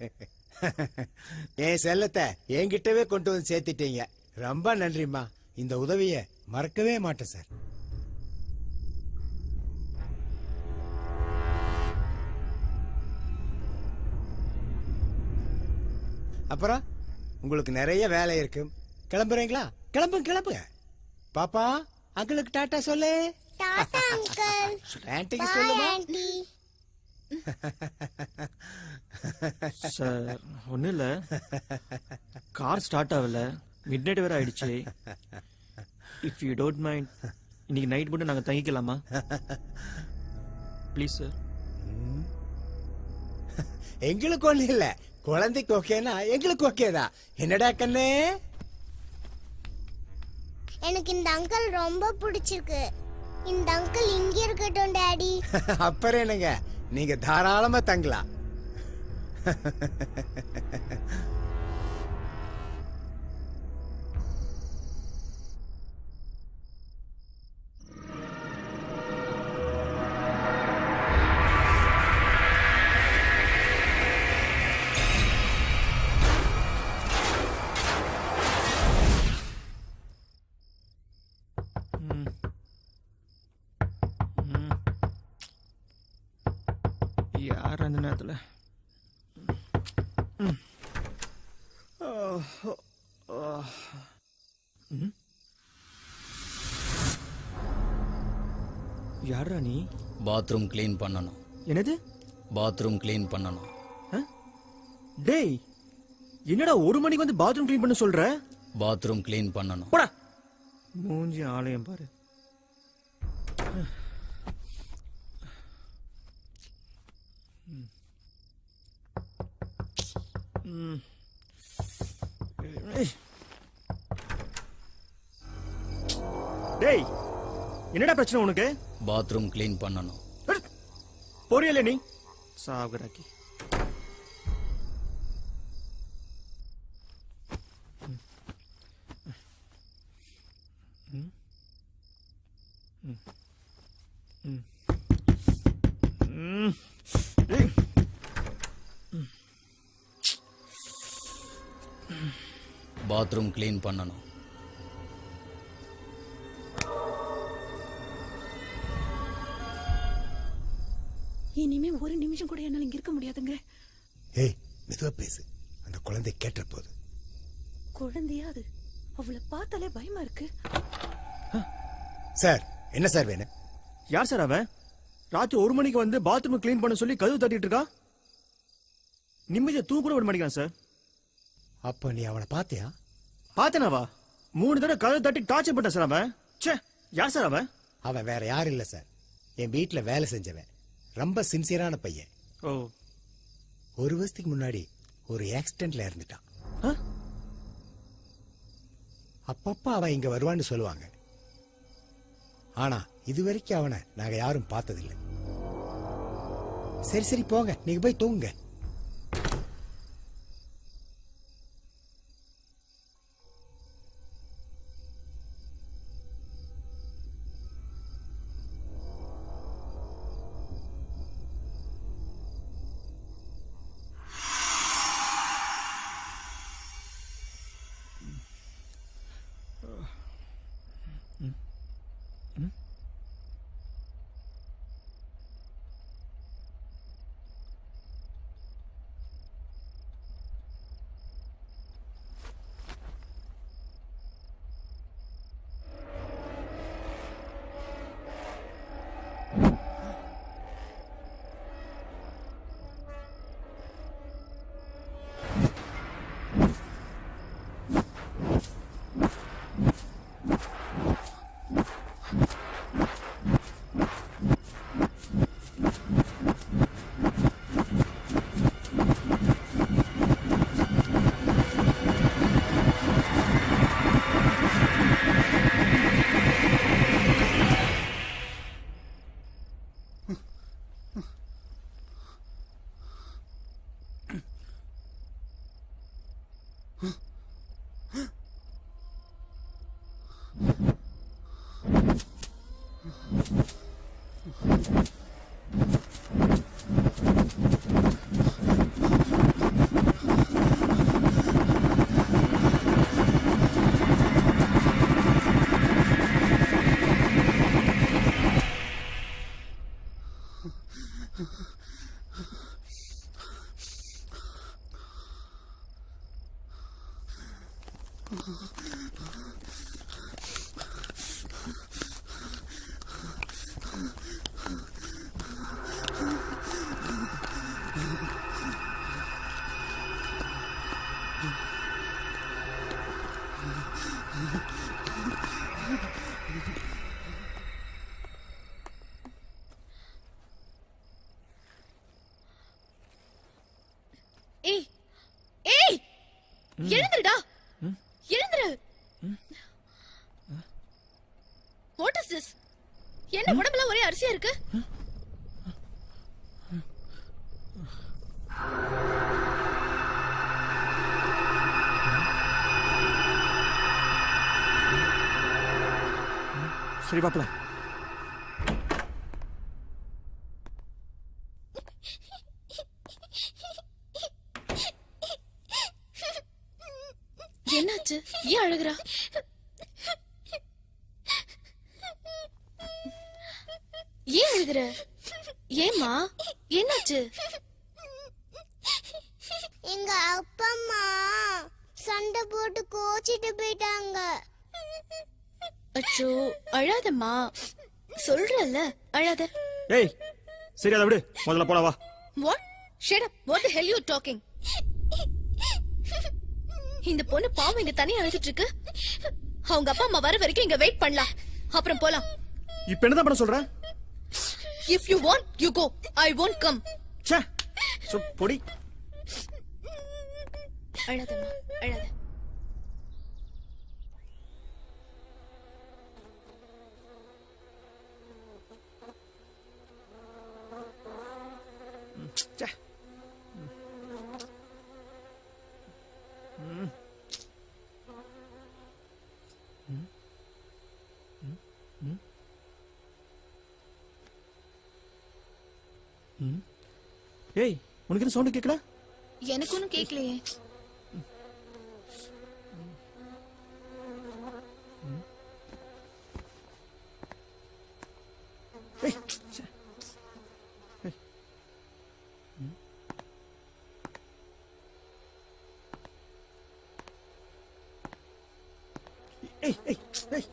S11: என் செல்லத்தை என்கிட்டவே கொண்டு வந்து சேர்த்துட்டீங்க. ரொம்ப நன்றிம்மா. இந்த உதவிய மறக்கவே மாட்டேன் சார். அப்புறம் உங்களுக்கு நிறைய வேலை இருக்கு. கிளம்புறீங்களா? கிளம்புங்க கிளம்புங்க. பாப்பா அங்கிளுக்கு டாட்டா சொல்லு.
S6: டாடா அங்கிள்
S11: ஆன்ட்டிக்கு சொல்லுமா?
S6: ஆண்டி
S4: சார் ஒன்றும் இல்லை, கார் ஸ்டார்ட் ஆகல, மிட் நைட் வேற ஆயிடுச்சு. இஃப் யூ டோன்ட் மைண்ட் இன்னைக்கு நைட் மட்டும் நாங்கள் தங்கிக்கலாமா ப்ளீஸ் சார்?
S11: எங்களுக்கு ஒண்ணு இல்ல, குழந்தைக்கு ஓகேனா எங்களுக்கு ஓகேதான். என்னடா கண்ணு?
S6: எனக்கு இந்த அங்கிள் ரொம்ப பிடிச்சிருக்கு. இந்த அங்கிள் இங்க இருக்கட்டும் டாடி.
S11: அப்புறம் என்னங்க, நீங்க தாராளமா தங்கலாம்.
S4: யார் அந்த நேரத்தில்? யாரா நீ?
S10: பாத்ரூம் க்ளீன் பண்ணணும்.
S4: என்னது?
S10: பாத்ரூம் க்ளீன் பண்ணணும்.
S4: டேய், என்னடா 1 மணிக்கு வந்து பாத்ரூம் க்ளீன் பண்ண சொல்ற?
S10: பாத்ரூம் க்ளீன் பண்ணணும்.
S4: போடா, மூஞ்சி ஆலயம் பாரு. டேய், என்னடா பிரச்சனை உனக்கு?
S10: பாத்ரூம் க்ளீன் பண்ணணும்.
S4: போறியல நீ சாகுறாக்கி.
S10: பாத்ரூம் க்ளீன் பண்ணணும்.
S9: இனிமே 1 நிமிஷம் கூட என்னால இங்க இருக்க முடியாதுங்க.
S11: ஏய், மெதுவா பேசு, அந்த குழந்தை கேட்ட போது.
S9: குழந்தையா அது? அவளை பார்த்தாலே பயமா இருக்கு.
S11: சார், என்ன சார் வேணும்?
S4: யார் சார் அவன்? ராத்திரி 1 மணிக்கு வந்து பாத்ரூம் க்ளீன் பண்ண சொல்லி கதவு தட்டிட்டு இருக்கா. நிம்மதியா தூக்க கூட விட மாட்டேங்கிறான் சார்.
S11: அப்ப நீ அவனை பாத்தியா?
S4: பாத்தனாவா? 3 தடவை கதவு தட்டி டார்ச்சர் பண்ண சார் அவன். ச்சே, யார் சார் அவன்?
S11: அவன் வேற யாரும் இல்ல சார், என் வீட்டுல வேலை செஞ்சவன். ரொம்ப சின்சியரான பையன்.
S4: ஓ.
S11: 1 வருஷத்துக்கு முன்னாடி ஒரு ஆக்சிடென்ட்ல இறந்துட்டான். அப்பப்ப அவன் இங்க வருவான்னு சொல்லுவாங்க. ஆனா இதுவரைக்கும் அவனை நாங்க யாரும் பார்த்ததில்லை. சரி சரி போங்க, நீங்க போய் தூங்குங்க.
S5: Is this? என்ன உடம்புல ஒரே அரிசியா இருக்கு?
S4: சரி பாப்பல.
S5: என்னாச்சு? ஏன் அழுகுறா? ஏன் அழுகுற? ஏம்மா என்னாச்சு?
S6: எங்க அப்பா அம்மா சண்டை போட்டு கோச்சிட்டு போயிட்டாங்க.
S5: அச்சோ அழாதம்மா, சொல்றல்ல அழாத.
S4: ஏய் சரி அதை விடு, முதல்ல போலாம் வா.
S5: What? Shut up. What the hell you talking? இந்த பொண்ணு பாவம் இங்க தனியா அழுதுட்டு இருக்கு. அவங்க அப்பா அம்மா வர வரைக்கும் இங்க வெயிட் பண்ணலாம், அப்புறம் போலாம்.
S4: இப்ப என்னதான் பண்ண சொல்ற?
S5: If you want, you go. I won't come.
S4: ச்சே பொடி.
S5: அழாதம்மா அழாத.
S4: ஏய் உனக்கு என்ன சவுண்ட் கேட்கல?
S5: எனக்கு ஒன்னும் கேட்கலையே.
S4: ஏய் ஏய் ஏய்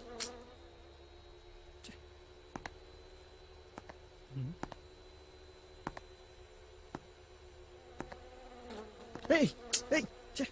S4: ஏய் ஏய் ச்சே.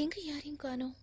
S5: எங்க யாரையும் காணோம்.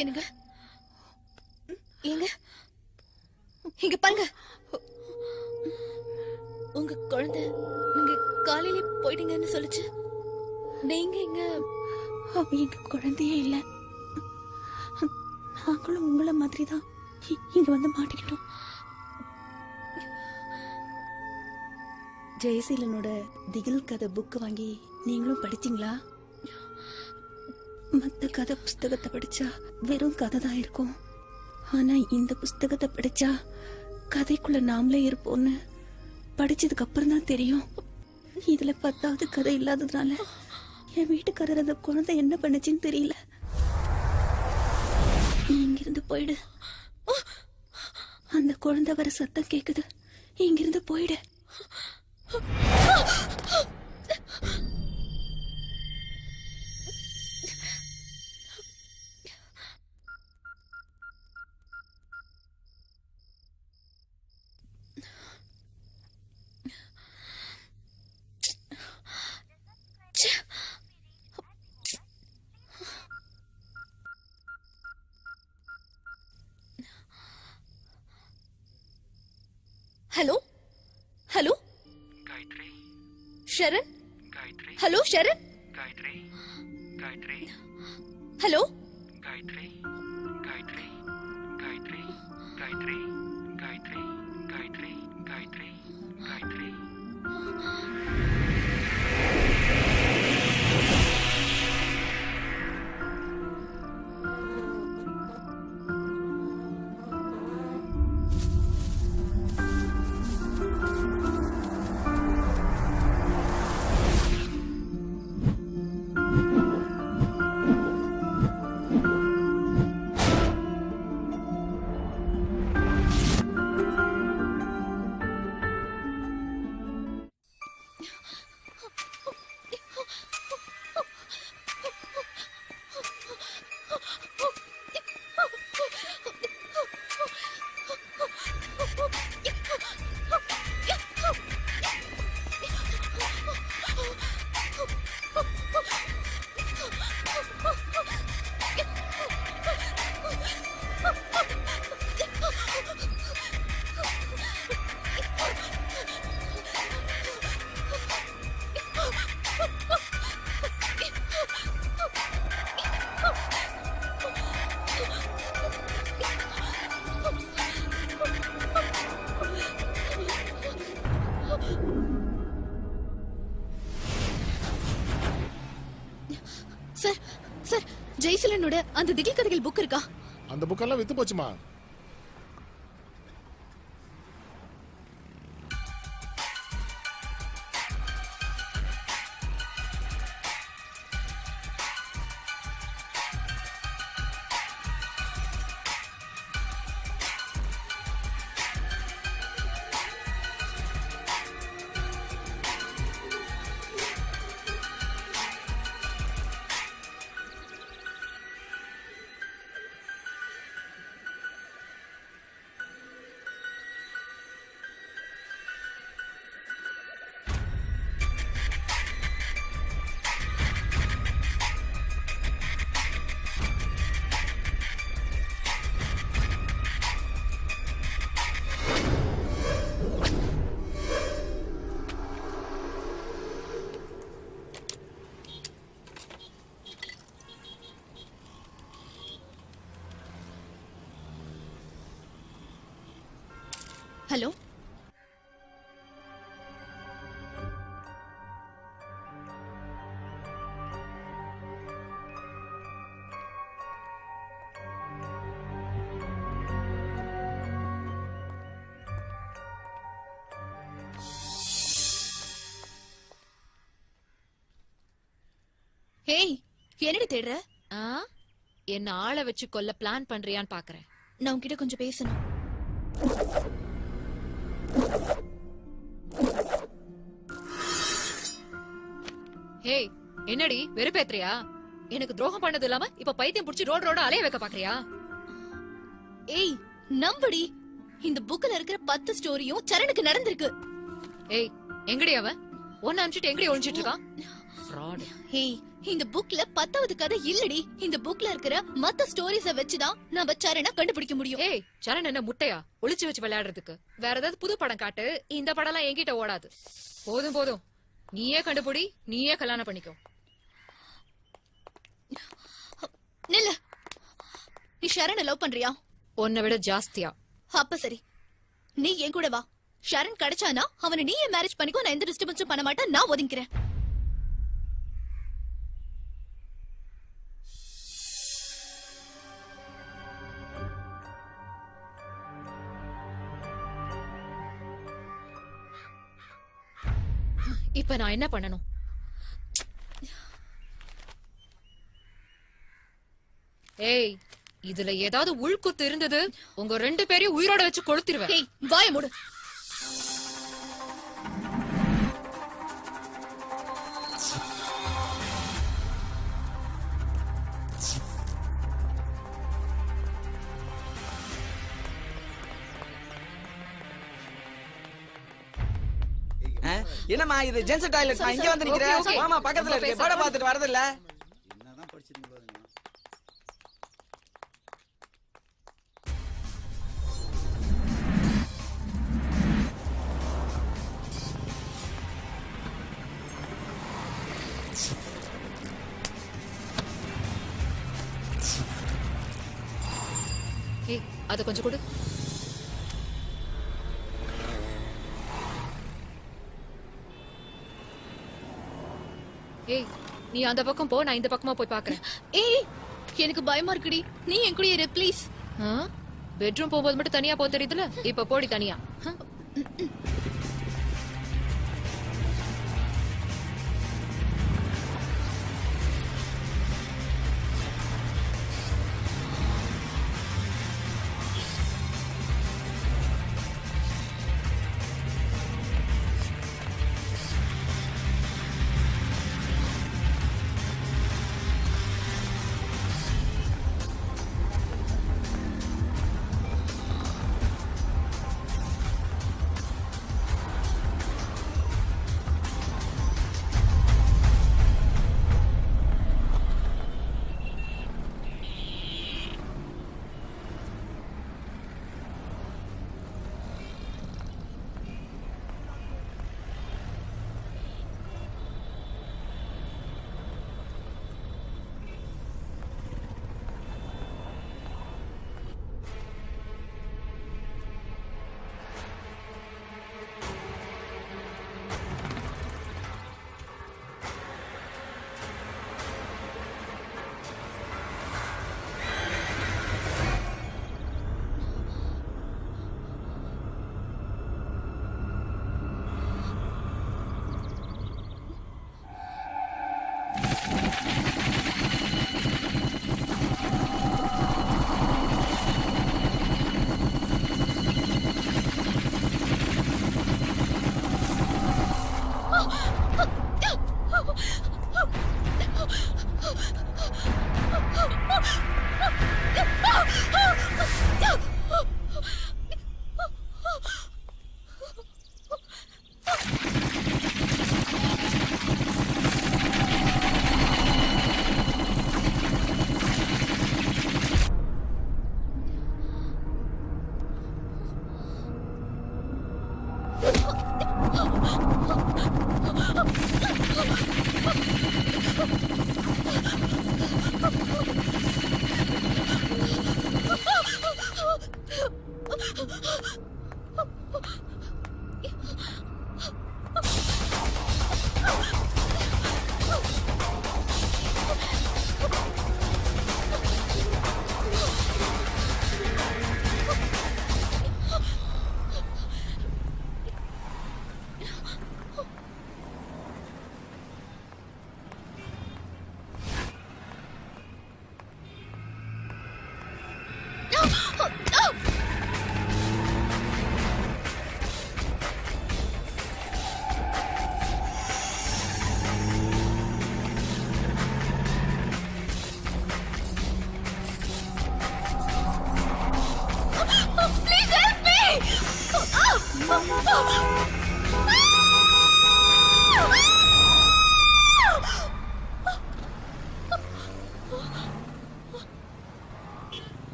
S5: என்னங்க எங்க இங்க பாருங்க, உங்க குழந்தை நீங்க காலையில போயிட்டீங்கன்னு சொல்லுச்சு. நீங்க இங்க?
S12: எங்க குழந்தையே இல்ல, நாங்களும் உங்கள மாதிரி தான் இங்க வந்து மாட்டிக்கிட்டோம். ஜெயசீலனோட திகில் கதை புக் வாங்கி நீங்களும் படிச்சீங்களா? மத்த கதை புஸ்தகத்தை படிச்சா வெறும் கதை தான் இருக்கும். ஆனா இந்த புஸ்தகத்தை படிச்சா கதைக்குள்ள நாமளே இருப்போம்னு படிச்சதுக்கு அப்புறம் தான் தெரியும். இதுல 10வது கதை இல்லாததுனால என் வீட்டுக்காரர் அந்த குழந்தை என்ன பண்ணுச்சுன்னு தெரியல. நீ இங்கிருந்து போயிடு. அந்த குழந்தை வர சத்தம் கேக்குது. இங்கிருந்து போயிடு.
S5: Hello hello
S7: Gayathri
S5: Sharan.
S7: Gayathri
S5: hello Sharan.
S7: Gayathri Gayathri
S5: hello
S7: Gayathri Gayathri Gayathri Gayathri Gayathri Gayathri Gayathri Gayathri
S5: sir sir ஜெயசீலனோட அந்த திகில் கதைகள் புக் இருக்கா?
S13: அந்த புக்கெல்லாம் வித்து போச்சுமா.
S5: ஹலோ ஹேய், என்னடி தேடுற?
S3: என்ன ஆளை வச்சு கொல்ல பிளான் பண்றியான்னு பாக்குறேன்.
S5: நான் உன்கிட்ட கொஞ்சம் பேசணும்.
S3: ஹேய், என்னடி வெறுப்பேத்துறியா? எனக்கு துரோகம் பண்ணது இல்லாம இப்ப பைத்தியம் புடிச்சு ரோட அலைய வைக்க பாக்குறியா?
S5: ஏய் நம்படி, இந்த புக்ல இருக்கிற 10 ஸ்டோரியும் சரணுக்கு நடந்திருக்கு.
S3: ஏய், எங்கடி அவன்? ஒன்னு அனுப்பிச்சிட்டு எங்கடி ஒளிஞ்சிட்டு இருக்கான்? ஃப்ராட்.
S5: ஏய், இந்த புக்ல 10வது கதை இல்லடி. இந்த புக்ல இருக்கிற மத்த ஸ்டோரிஸ வச்சுதான் நம்ம சரண கண்டுபிடிக்க முடியும்.
S3: ஏய், சரண் என்ன முட்டையா ஒளிச்சு வச்சு விளையாடுறதுக்கு? வேற ஏதாவது புது படம் காட்டு. இந்த படம் எல்லாம் என்கிட்ட ஓடாது. போதும் போதும், நீயே கண்டுபிடி, நீயே கல்யாணம் பண்ணிக்கோ.
S5: நில்லு. நீ ஷரண லவ் பண்றியா?
S3: உன்னை விட ஜாஸ்தியா?
S5: அப்ப சரி, நீ என் கூட வா. ஷரண் கிடைச்சானா அவனை நீயே மேரேஜ் பண்ணிக்கோ, நான் எந்த டிஸ்டர்பன்ஸும் பண்ண மாட்டேன், நான் ஒதுங்கிறேன்.
S3: இப்ப நான் என்ன பண்ணணும்? ஏய், இதுல ஏதாவது உள்குத்து இருந்தது உங்க 2 பேரையும் உயிரோட வச்சு கொளுத்திருவேன்.
S5: ஏய், வாயை மூடு.
S14: என்னம்மா இது ஜென்ஸ் டாய்லெட், இங்க வந்து நிக்கிறேன். மாமா பக்கத்துல இருக்கு, படம் பார்த்துட்டு வரது இல்ல.
S11: என்னதான் படிச்சிருக்கீங்களோ.
S3: ஏய், அத கொஞ்சம் கொடு. ஏய், நீ அந்த பக்கம் போ, நான் இந்த பக்கமா போய் பாக்குறேன்.
S5: ஏய், எனக்கு பயமா இருக்குடி, நீ என் கூட இரு ப்ளீஸ்.
S3: பெட்ரூம் போகும்போது மட்டும் தனியா போ தெரியுதுல, இப்ப போடி தனியா.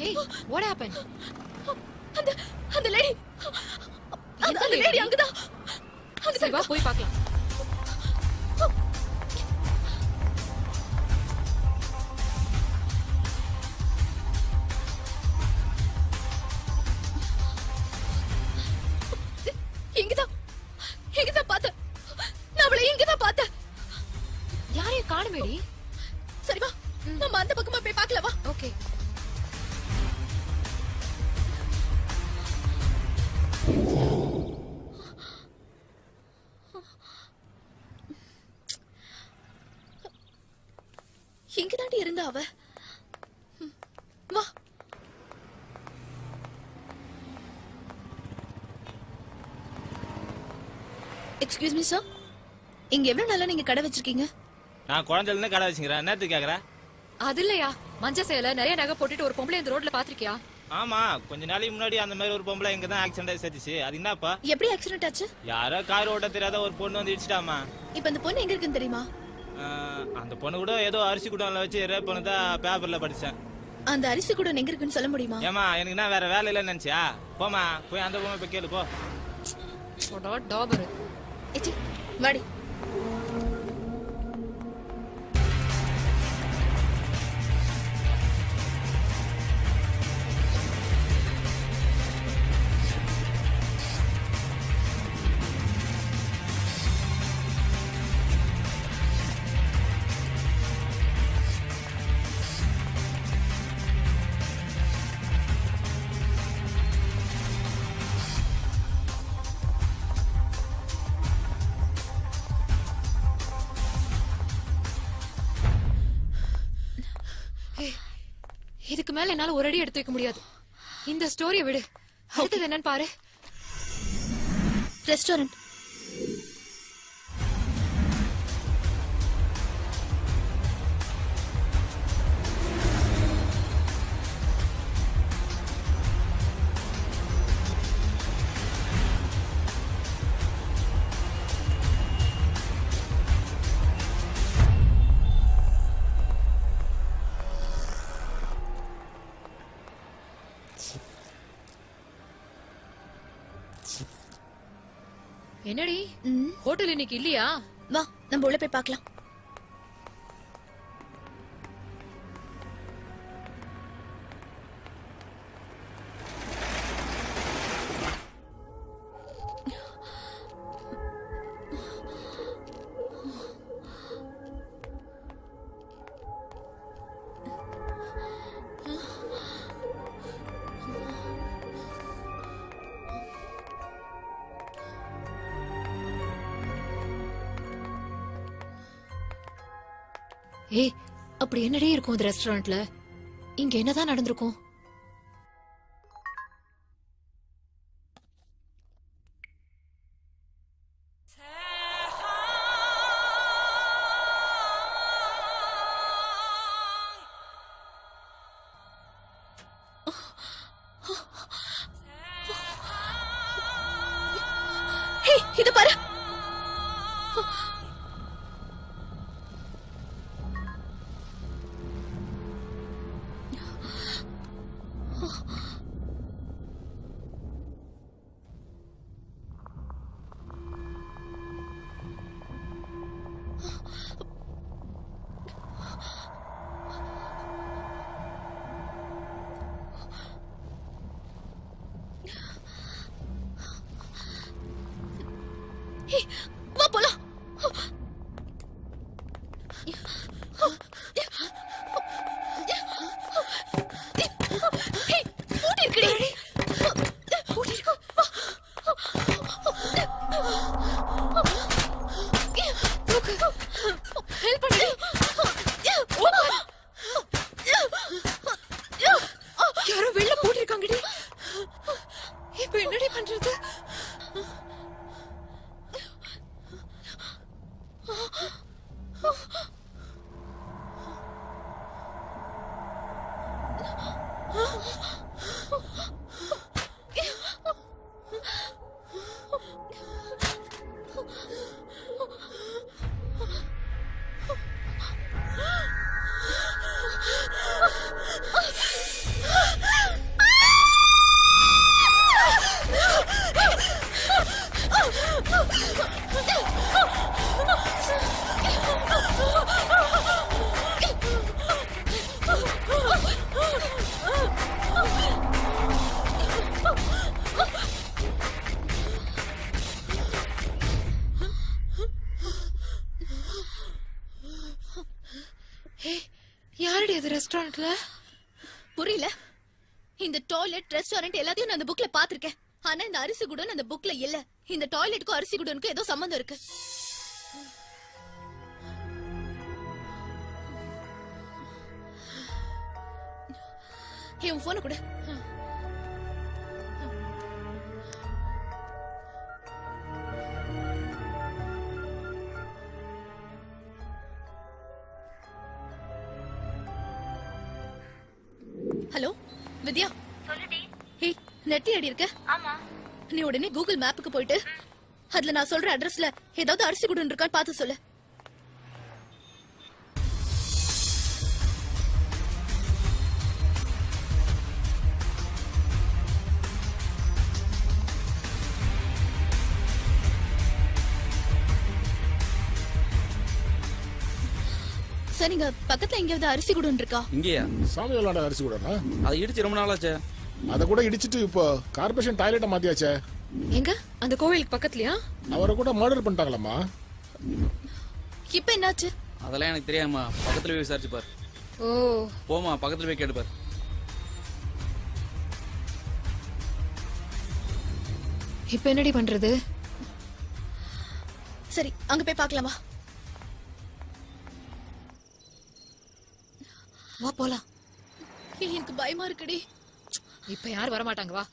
S3: Hey, what happened?
S5: அந்த லேடி, அந்த லேடி அங்கதான்
S3: வா போய் பார்க்கலாம்.
S5: இங்கதான் பார்த்தேன். நான் அவளை இங்கதான் பார்த்தேன்.
S3: யாரையும் காணுமேடி.
S5: சரி வா, நம்ம அந்த பக்கமா போய் பார்க்கலாம் வா.
S3: ஓகே.
S5: இங்கதாண்டி இருந்தா அவ. வா. எக்ஸ்கியூஸ் மீ சார், இங்க எவ்வளவு நாளா நீங்க கடை வச்சிருக்கீங்க?
S1: நான் குழந்தைல இருந்து கடை வச்சுக்கிறேன். என்னத்துக்கு கேக்குற?
S3: அது இல்லையா, மஞ்ச சேலை நிறைய நகை போட்டுட்டு ஒரு பொம்பளை இந்த ரோட்ல பாத்திருக்கியா?
S1: ஆமா, கொஞ்ச நாளைக்கு முன்னாடி அந்த மாதிரி ஒரு பொம்பளை இங்க தான் ஆக்சிடென்ட் ஆகி செத்துச்சு. அது என்னப்பா?
S5: எப்படி ஆக்சிடென்ட் ஆச்சு?
S1: யாரோ கார் ஓட்ட தெரியாத ஒரு பொண்ணு வந்து இடிச்சிட்டாமா.
S5: இப்ப அந்த பொண்ணு எங்க இருக்குன்னு தெரியுமா?
S1: அந்த பொண்ணு கூட ஏதோ அரிசி குடோன்ல வச்சு ரேப் பண்ணதா பேப்பர்ல படிச்சேன்.
S5: அந்த அரிசி கூட எங்க இருக்குன்னு சொல்ல முடியுமா?
S1: ஏமா, எனக்கு என்ன வேற வேலை இல்லைன்னு நினைச்சியா? போமா, போய் அந்த பொண்ணை போய் கேளு போ.
S3: டாபர்.
S5: ஏச்சி வாடி.
S3: இதுக்கு மேல என்னால ஒரு அடி எடுத்து வைக்க முடியாது. இந்த ஸ்டோரியை விடு. அடுத்தது என்னன்னு பாரு.
S5: ரெஸ்டாரண்ட்.
S3: என்னடி ஹோட்டல் இன்னைக்கு இல்லையா?
S5: வா, நம்ம உள்ள போய் பார்க்கலாம்.
S3: ஏய், அப்படி என்னடி இருக்கும் இந்த ரெஸ்டாரண்ட்ல? இங்க என்னதான் நடந்திருக்கும்?
S5: இத பாரு. வா போலாம். பூட்டி இருக்குடி. பூட்டி இருக்கு. ஹெல்ப் பண்ணு. யாரோ வெளில போட்டிருக்காங்கடி. இப்ப என்னடி பண்றது?
S3: என்னது ரெஸ்டாரண்ட்ல?
S5: புரியல. இந்த டாய்லெட் ரெஸ்டாரண்ட் எல்லாத்தையும் நான் அந்த புக்ல பாத்திருக்கேன். ஆனா இந்த அரிசி குடோன் அந்த புக்ல இல்ல. இந்த டாய்லெட்டுக்கும் அரிசி குடோனுக்கும் ஏதோ சம்பந்தம் இருக்கு. உன் போன கூட. ஹலோ வித்யா.
S6: சொல்லுடி.
S5: ஹே, நெட்ல அடி இருக்க?
S6: ஆமா.
S5: நீ உடனே கூகுள் மேப்புக்கு போயிட்டு அதுல நான் சொல்ற அட்ரஸ்ல ஏதாவது அரிசி குடோன் இருக்கான்னு பார்த்து சொல்லு. சரிங்க, பக்கத்துல எங்கேயாவது அரிசி குடோன் இருக்கா?
S7: இங்கேயா?
S13: சாமி விளையாட அரிசி கூடனா?
S7: அதை இடிச்சு ரொம்ப நாளாச்சே.
S13: அதை கூட இடிச்சிட்டு இப்போ கார்பரேஷன் டாய்லெட்டை மாத்தியாச்சே.
S3: எங்க? அந்த கோவிலுக்கு பக்கத்துலயா?
S13: அவரை கூட மர்டர் பண்ணிட்டாங்களாமா.
S5: இப்ப என்னாச்சு?
S7: அதெல்லாம் எனக்கு தெரியாமா. பக்கத்துல போய் விசாரிச்சு பாரு.
S3: ஓ,
S7: போமா, பக்கத்துல போய் கேட்டு பாரு.
S3: இப்ப என்னடி பண்றது?
S5: சரி, அங்க போய் பார்க்கலாமா?
S3: வா போலாம்.
S5: எனக்கு பயமா இருக்குடி.
S3: இப்ப யாரும் வரமாட்டாங்க, வா.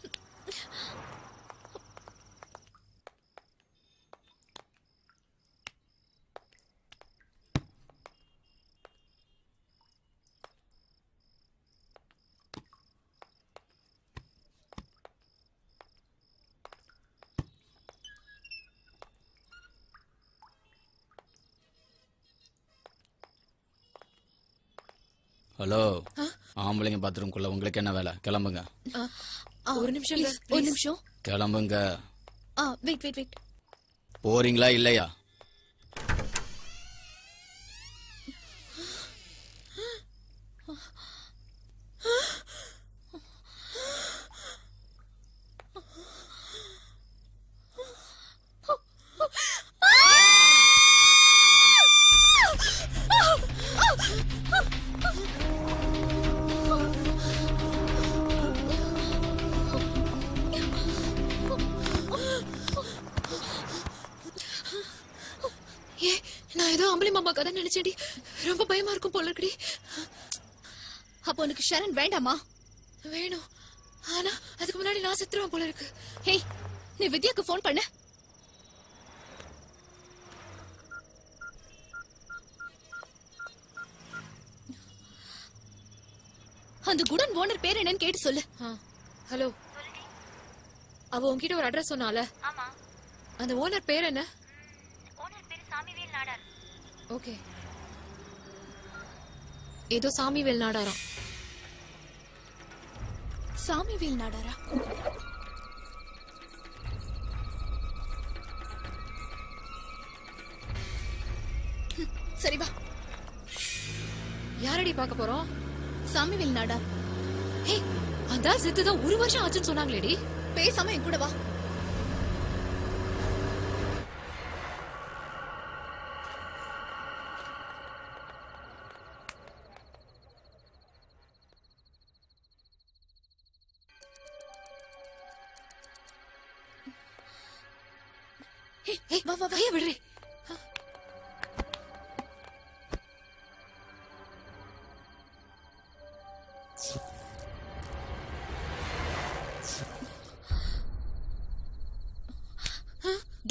S7: ஹலோ, ஆம்பளைங்க பாத்ரூம்குள்ள உங்களுக்கு என்ன வேலை? கிளம்புங்க.
S3: ஒரு நிமிஷம்,
S5: ஒரு நிமிஷம்.
S7: கிளம்புங்க.
S5: Wait wait wait.
S7: போறீங்களா இல்லையா?
S3: நான் ஏதோ அம்பளி மாமா கதை நினைச்சேடி. ரொம்ப பயமா இருக்கும் போல இருக்குடி.
S5: அப்போ உனக்கு ஷரண் வேண்டாமா?
S3: வேணும், ஆனா அதுக்கு முன்னாடி நான் செத்துருவேன் போல இருக்கு.
S5: ஹே, நீ வித்யாக்கு ஃபோன் பண்ண. அந்த குடன் ஓனர் பேர் என்னன்னு கேட்டு சொல்லு.
S3: ஹலோ, அவ உன்கிட்ட ஒரு அட்ரஸ் சொன்னால?
S6: ஆமா.
S3: அந்த ஓனர் பேர் என்ன?
S6: ஓனர் பேரு சாமிவேல் நாடார்.
S3: ஓகே, ஏதோ சாமிவேல் நாடாராம்.
S5: சாமிவேல் நாடாரா? சரி வா.
S3: யாரடி பார்க்க போறோம்?
S5: சாமிவேல் நாடார்.
S3: ஹே, அந்த செத்துதான் 1 வருஷம் ஆச்சுன்னு சொன்னாங்களேடி.
S5: பேசாம என் கூட வா.
S3: வா வா, கைய விடுறே.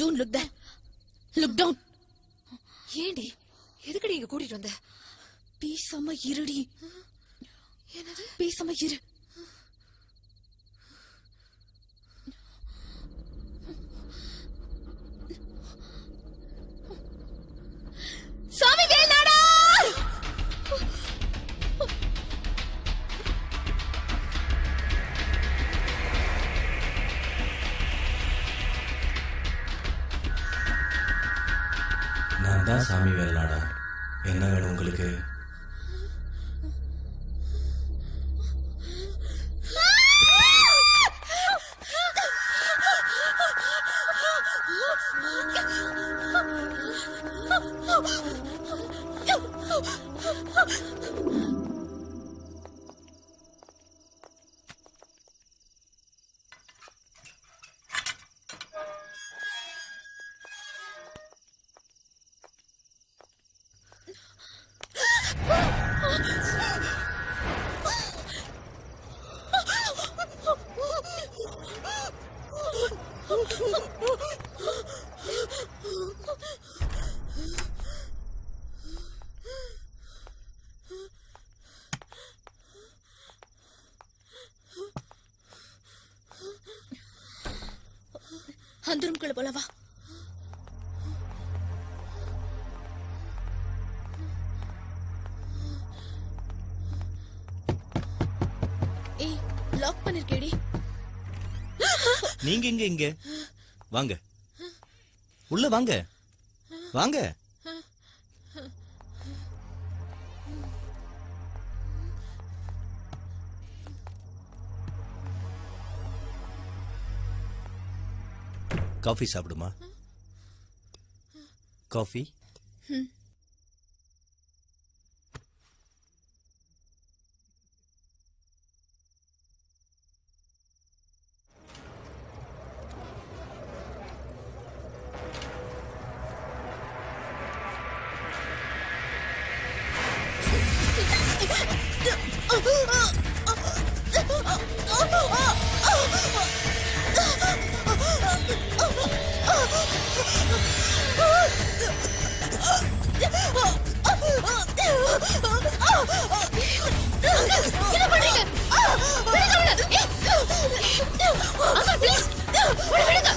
S5: Don't look there. Look down.
S3: ஏண்டி, எதுக்கடி இங்க கூட்டிட்டு வந்த?
S5: பேசாம இருடி.
S3: என்னது?
S5: பேசாம இரு. சாமிவேல் நாடார்!
S8: நான் தான் சாமிவேல் நாடார். என்ன வேணும் உங்களுக்கு?
S5: அந்த ரூம்குள்ள போல வா. ஏய், லாக் பண்ணிருக்கேடி.
S8: நீங்க இங்க வாங்க, உள்ள வாங்க, வாங்க. காஃபி சாப்பிடுமா? காஃபி.
S5: என்ன பண்றீங்க? விடுங்க அவளை. அம்மா ப்ளீஸ் விடுங்க.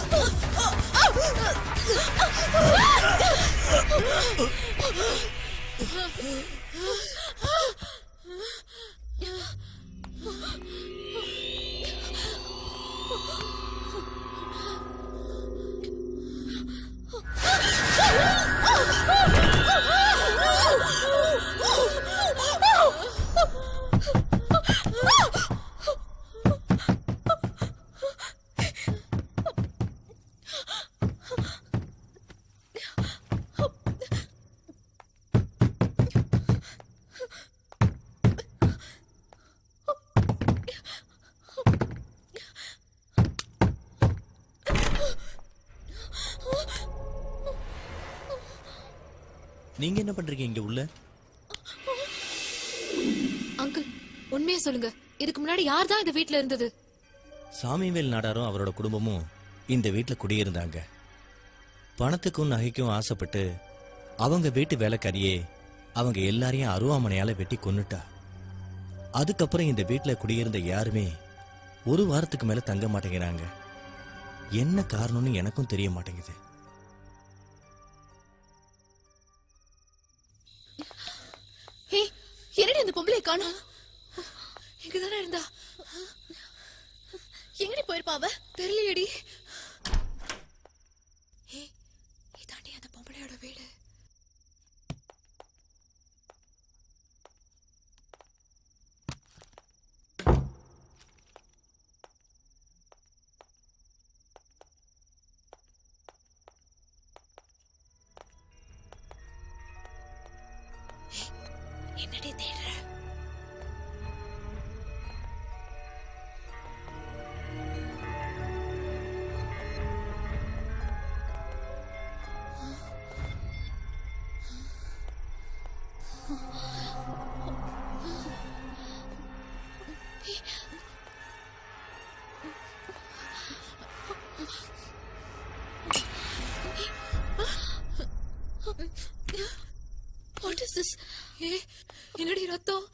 S8: நீங்க என்ன பண்றீங்க இங்க உள்ள?
S3: அங்கிள், உண்மையா சொல்லுங்க, இதுக்கு முன்னாடி யார் தான் இந்த வீட்ல இருந்தது?
S8: சாமிவேல் நாடாரும் அவரோட குடும்பமும் இந்த வீட்டுல குடியிருந்தாங்க. பணத்துக்கும் நகைக்கும் ஆசைப்பட்டு அவங்க வீட்டு வேலைக்காரியே அவங்க எல்லாரையும் அருவாமனையால வெட்டி கொன்னுட்டா. அதுக்கப்புறம் இந்த வீட்டுல குடியிருந்த யாருமே ஒரு வாரத்துக்கு மேல தங்க மாட்டேங்கிறாங்க. என்ன காரணம்னு எனக்கும் தெரிய மாட்டேங்குது.
S5: என்னடி அந்த பொம்பளை காணோம்? இங்கதானே இருந்தா. எங்கடி போயிருப்பா அவ? தெரியலையடி. இதாண்டி அந்த பொம்பளையோட வீடு. என்னடி தேடுற? What is this? என்னடி ரத்தம்?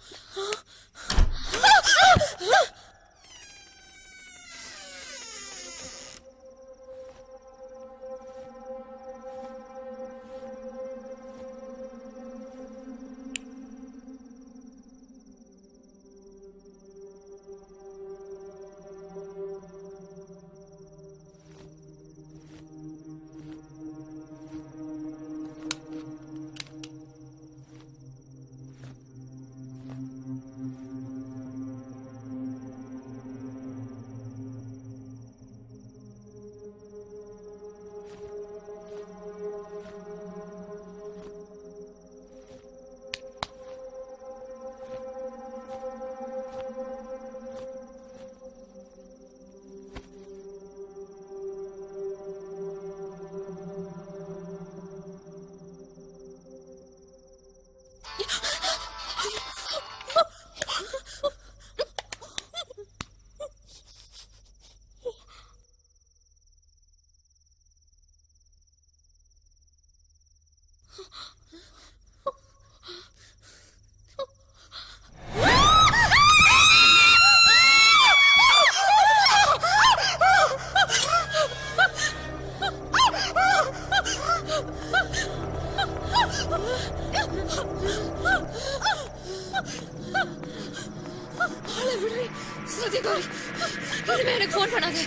S5: எனக்கு ஃபோன் பண்ணாத.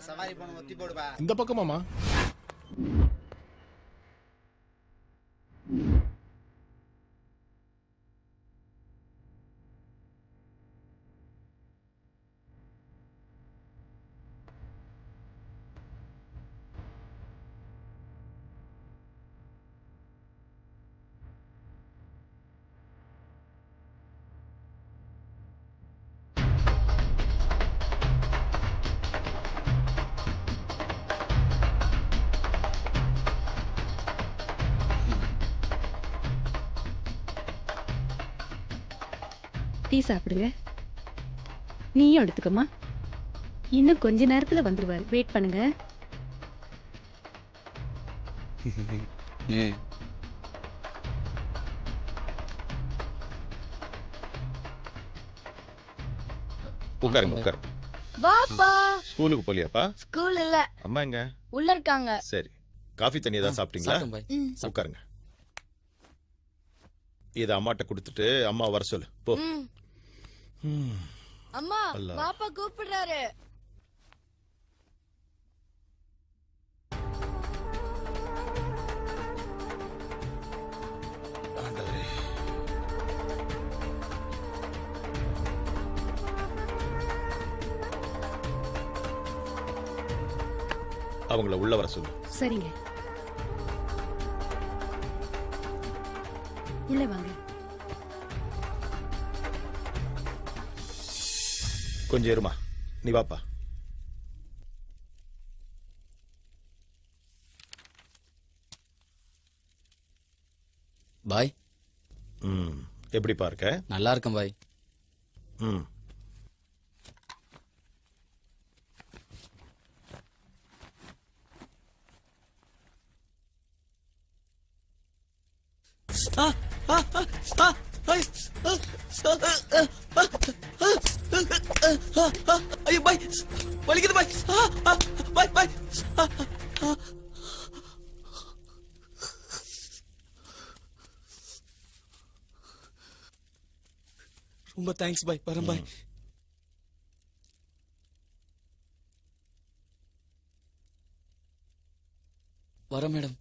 S11: சவாரி போன ஒத்தி போடுவா.
S13: இந்த பக்கமாமா?
S12: டீ சாப்பிடுங்க. நீயும் எடுத்துக்கமா. இன்னும் கொஞ்ச நேரத்துல வந்துருவாரு. வெயிட் பண்ணுங்க.
S2: உட்காருங்க உட்காருங்க.
S15: வாப்பா.
S2: ஸ்கூலுக்கு போலியாப்பா?
S15: ஸ்கூல் இல்ல.
S2: அம்மா எங்க?
S15: உள்ள இருக்காங்க.
S2: சரி, காஃபி தண்ணி ஏதாவது சாப்பிட்டீங்களா? உட்காருங்க. இத அம்மாட்ட கொடுத்துட்டு அம்மா வர சொல்லு போ.
S15: அம்மா பாப்பா கூப்பிடுறாரு.
S2: அவங்கள உள்ள வர சொல்லு.
S12: சரிங்க. உள்ள வாங்க.
S2: கொஞ்சம் இருமா, நீ வாப்பா.
S16: பாய்.
S2: எப்படி பார்க்க?
S16: நல்லா இருக்கேன் பாய்.
S10: ஐயோ பாய், வலிக்குது பாய். பாய் பாய். ரொம்ப தேங்க்ஸ் பாய். வரேன் பாய். வரேன் மேடம்.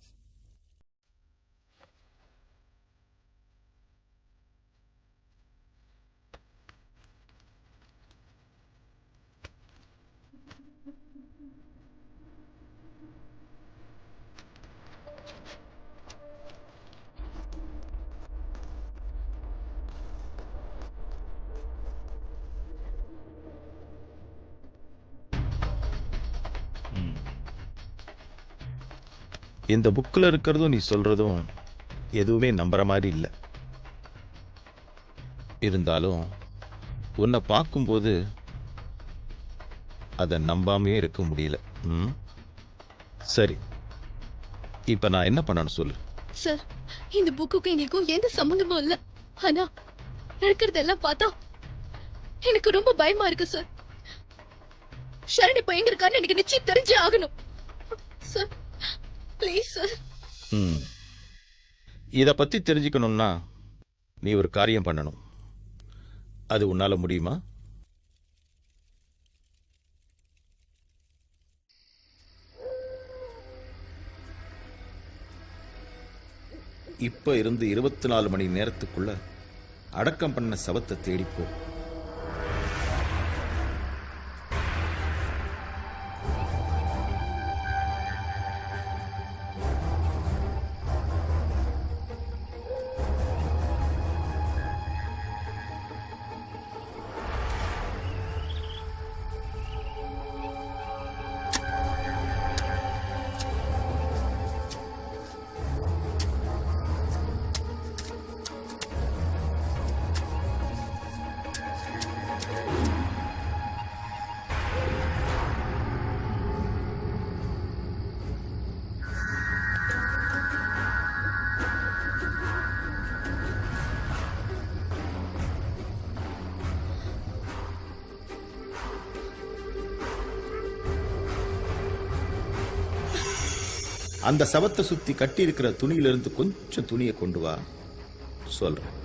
S2: இந்த புக்கில் இருக்கிறதும் நீ சொல்றதும் எதுவுமே நம்புற மாதிரி இல்லை. இருந்தாலும் உன்னை பார்க்கும்போது அதை நம்பாமே இருக்க முடியல. சரி, இப்ப நான் என்ன பண்ணணும் சொல்லு.
S5: சார், இந்த புக்குக்கும் எங்களுக்கும் எந்த சம்பந்தமும் இல்ல. ஆனா நடக்கிறதெல்லாம் பார்த்தா எனக்கு ரொம்ப பயமா இருக்கு சார். ஷரண் இப்ப எங்க இருக்கான்னு எனக்கு நிச்சயம் தெரிஞ்சே ஆகணும் சார். Please sir.
S2: இத பத்தி தெரிஞ்சுக்கணும்னா நீ ஒரு காரியம் பண்ணணும். அது உன்னால முடியுமா? இப்ப இருந்து 24 மணி நேரத்துக்குள்ள அடக்கம் பண்ண சவத்தை தேடிப்போ. அந்த சவத்தை சுத்தி கட்டி இருக்கிற துணியிலிருந்து கொஞ்சம் துணியை கொண்டு வா, சொல்றேன்.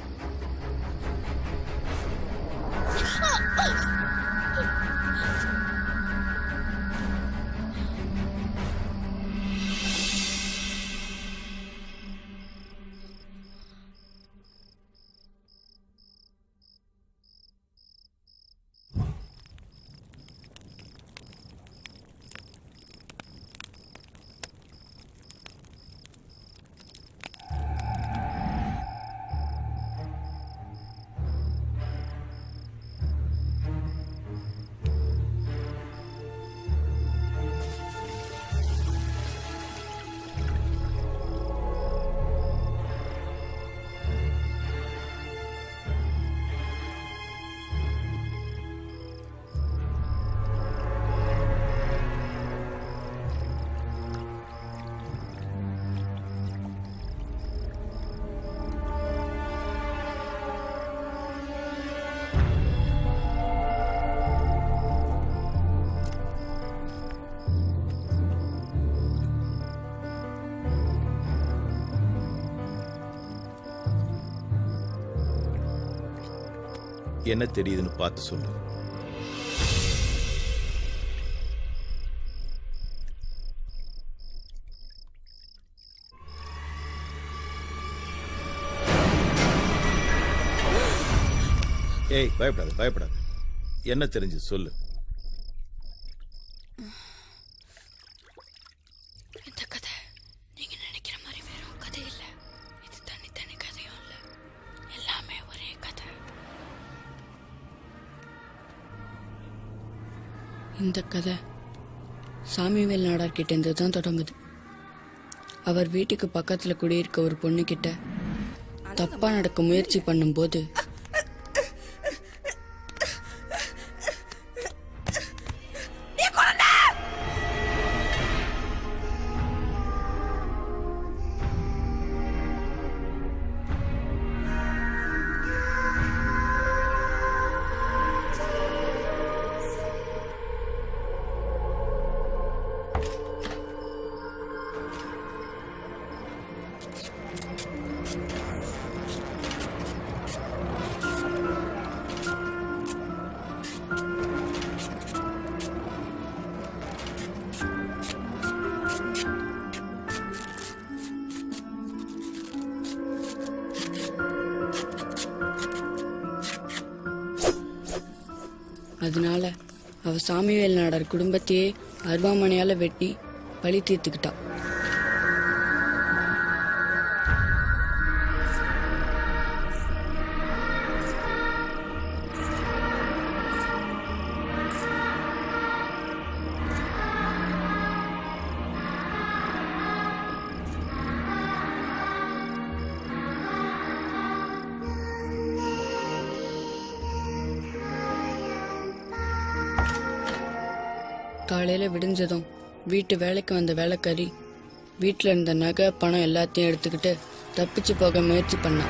S2: என்ன தெரியுதுன்னு பார்த்து சொல்லு. ஏய், பயப்படாத பயப்படாத. என்ன தெரிஞ்சு சொல்லு.
S15: இந்த கதை நீங்க நினைக்கிற மாதிரி வெறும் கதை இல்ல. இது தனித்தனி கதையும் இல்ல, எல்லாமே ஒரே கதை. இந்த கதை சாமிவேல் நாடார் கிட்ட இருந்து தான் தொடங்குது. அவர் வீட்டுக்கு பக்கத்துல குடியிருக்க ஒரு பொண்ணு கிட்ட தப்பா நடக்க முயற்சி பண்ணும்போது அதனால அவ சாமிவேல் நாடார் குடும்பத்தையே அருவாமனையால வெட்டி பழி தீர்த்துக்கிட்டா. காலையில விடிஞ்சதும் வீட்டு வேலைக்கு வந்த வேலைக்காரி வீட்டுல இருந்த நகை பணம் எல்லாத்தையும் எடுத்துக்கிட்டு தப்பிச்சு போக முயற்சி பண்ணா.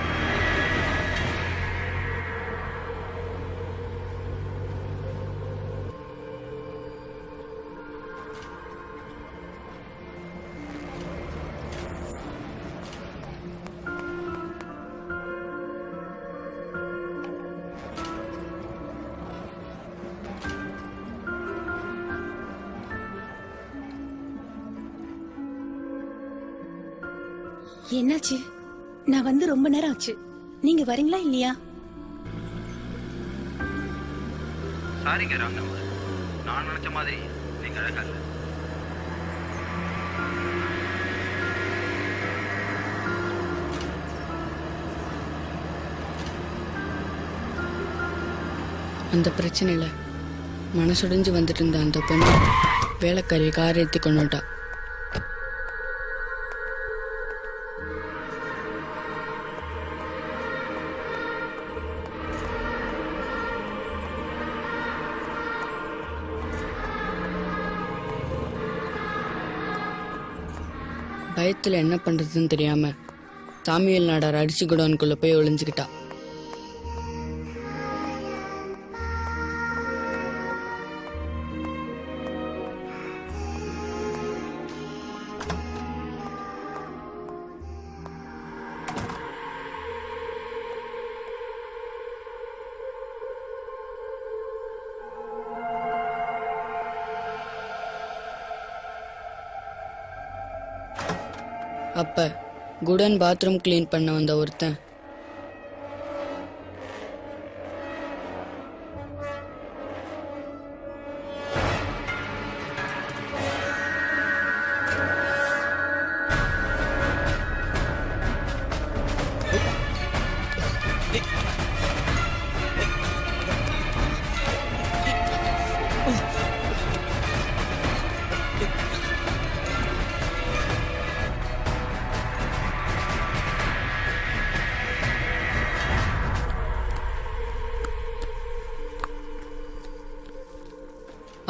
S12: என்னாச்சு? நான் வந்து ரொம்ப நேரம் ஆச்சு. நீங்க வரீங்களா இல்லையா?
S14: சாரிங்க ராம், நான் நினைச்ச மாதிரி நீங்க அழகா இல்ல.
S15: அந்த பிரச்சனையில மனசுடைஞ்சு வந்துட்டு இருந்த அந்த பொண்ணு வேலைக்காரியை காரை ஏற்றி கொண்டுட்டா. பயத்துல என்ன பண்றதுன்னு தெரியாம சாமிவேல் நாடார் அடிச்சு குடோனுக்குள்ள போய் ஒளிஞ்சுக்கிட்டா. அப்ப குடன் பாத்ரூம் க்ளீன் பண்ண வந்த ஒருத்தன்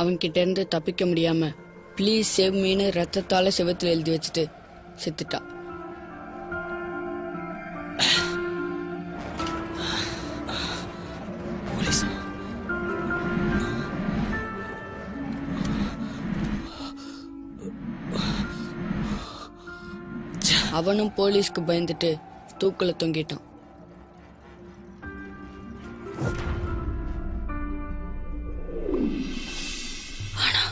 S15: அவன்கிட்ட இருந்து தப்பிக்க முடியாம ப்ளீஸ் சேவ் மீன்னு ரத்தத்தால செவத்துல எழுதி வச்சுட்டு செத்துட்டா. அவனும் போலீஸ்க்கு பயந்துட்டு தூக்குல தொங்கிட்டான். ஆனா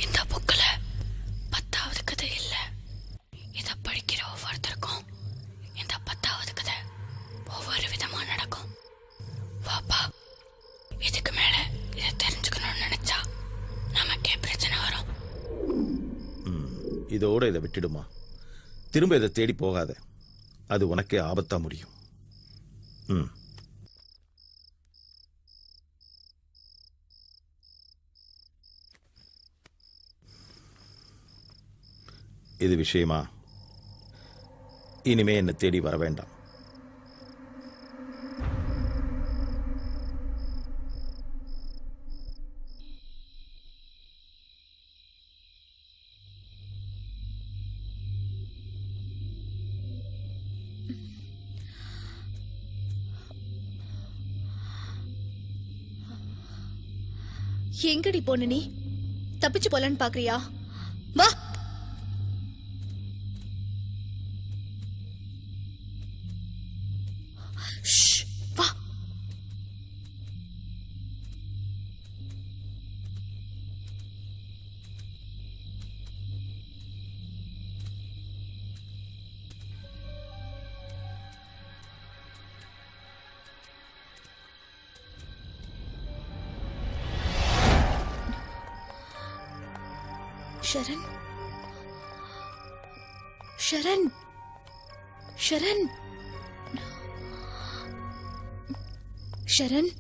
S15: இந்த புக்ல 10வது கதை இல்ல. இத படிக்கிற ஒவ்வொருத்தருக்கும் இந்த 10வது கதை ஒவ்வொரு விதமா நடக்கும். வாப்பா, இதுக்கு மேல இத தெரிஞ்சுக்கணும்னு நினைச்சா நமக்கே பிரச்சனை வரும்.
S2: இதோட இதை விட்டுடுமா. திரும்ப இதை தேடி போகாத. அது உனக்கே ஆபத்தா முடியும். இது விஷயமா இனிமே என்னை தேடி வர வேண்டாம்.
S5: எங்கடி போன நீ? தப்பிச்சு போலான்னு பாக்குறியா? வா. வா. ஷரண், ஷரண், ஷரண், ஷரண்.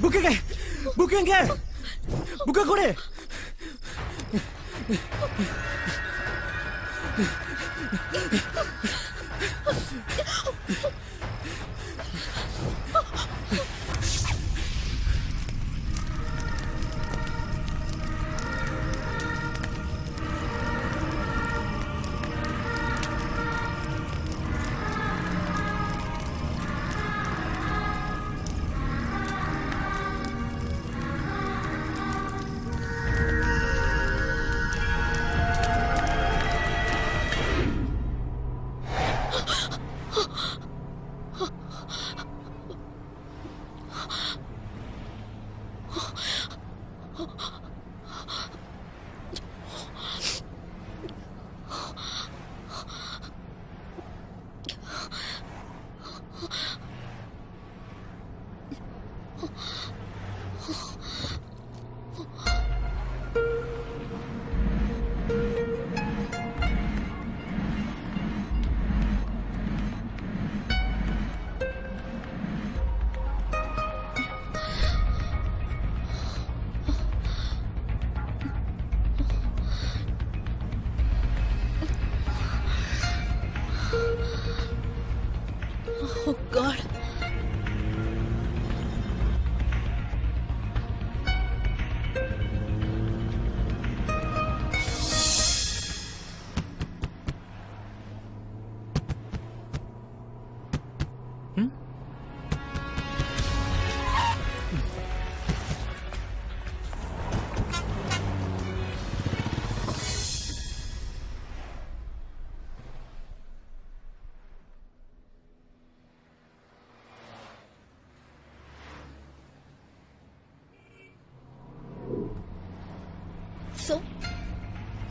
S4: புக்குங்க, புக்குங்க, புக்க கூட.
S5: Oh God.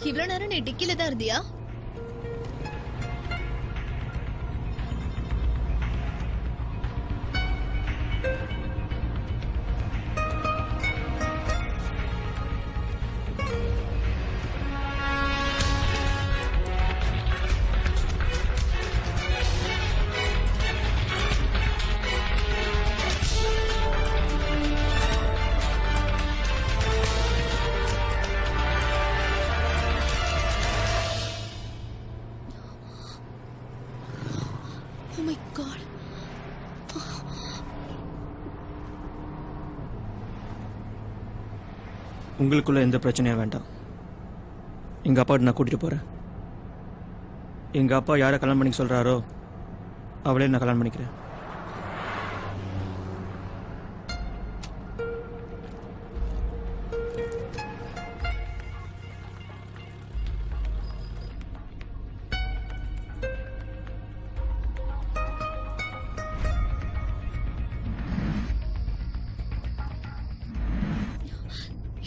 S5: இவ்வளவு நேரம் நீ டிக்கில தான் இருந்தியா? Oh my God.
S4: உங்களுக்குள்ள எந்த பிரச்சனையும் வேண்டாம். எங்க அப்பா நான் கூட்டிட்டு போறேன். எங்க அப்பா யாரை கல்யாணம் பண்ணிக்க சொல்றாரோ அவளே நான் கல்யாணம் பண்ணிக்கிறேன்.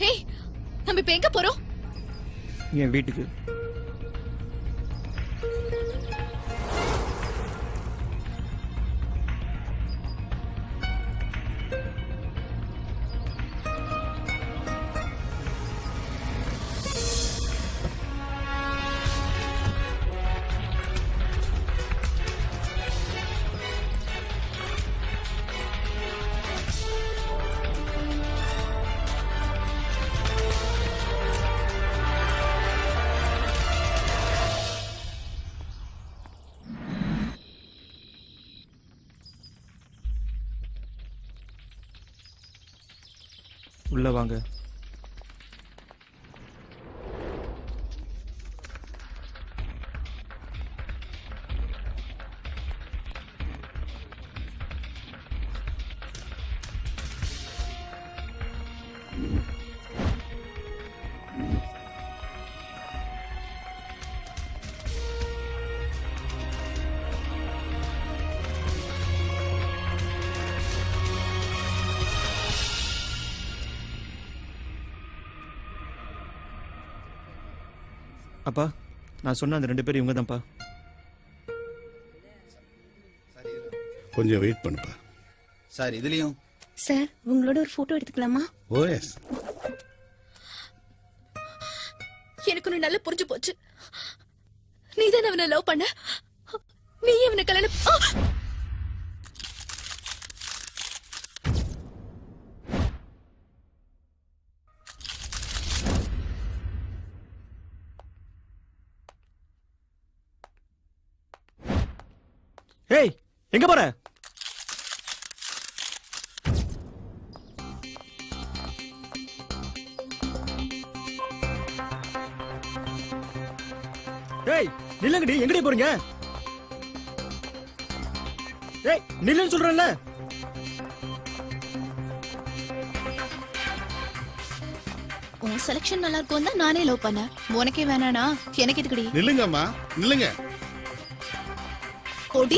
S5: ஹே, நம்ம இப்ப எங்க போறோம்?
S4: என் வீட்டுக்கு. உள்ள வாங்க. அப்பா, நான் சொன்ன அந்த 2 பேர் இவங்க தான்ப்பா.
S2: கொஞ்சம் வெயிட் பண்ணுப்பா.
S14: சார் இதுலயும்
S12: சார் உங்களோட ஒரு போட்டோ எடுத்துக்கலாமா?
S2: ஓஎஸ்.
S5: எனக்கு ஒண்ணு நல்லா புரிஞ்சு போச்சு. நீதான் அவனை லவ் பண்ண. நீ அவனை கல்யாணம்
S4: ஏய், எங்க போற? ஏய், நில்லுங்கடி, எங்கடி போறீங்க? ஏய், நில்லுன்னு சொல்றேன்ல.
S5: உன் செலக்ஷன் நல்லா இருக்கும் தான் நானே லவ் பண்ணேன். உனக்கே வேணானா எனக்கு எதுக்குடி?
S13: நில்லுங்கம்மா, நில்லுங்க.
S5: ஓடி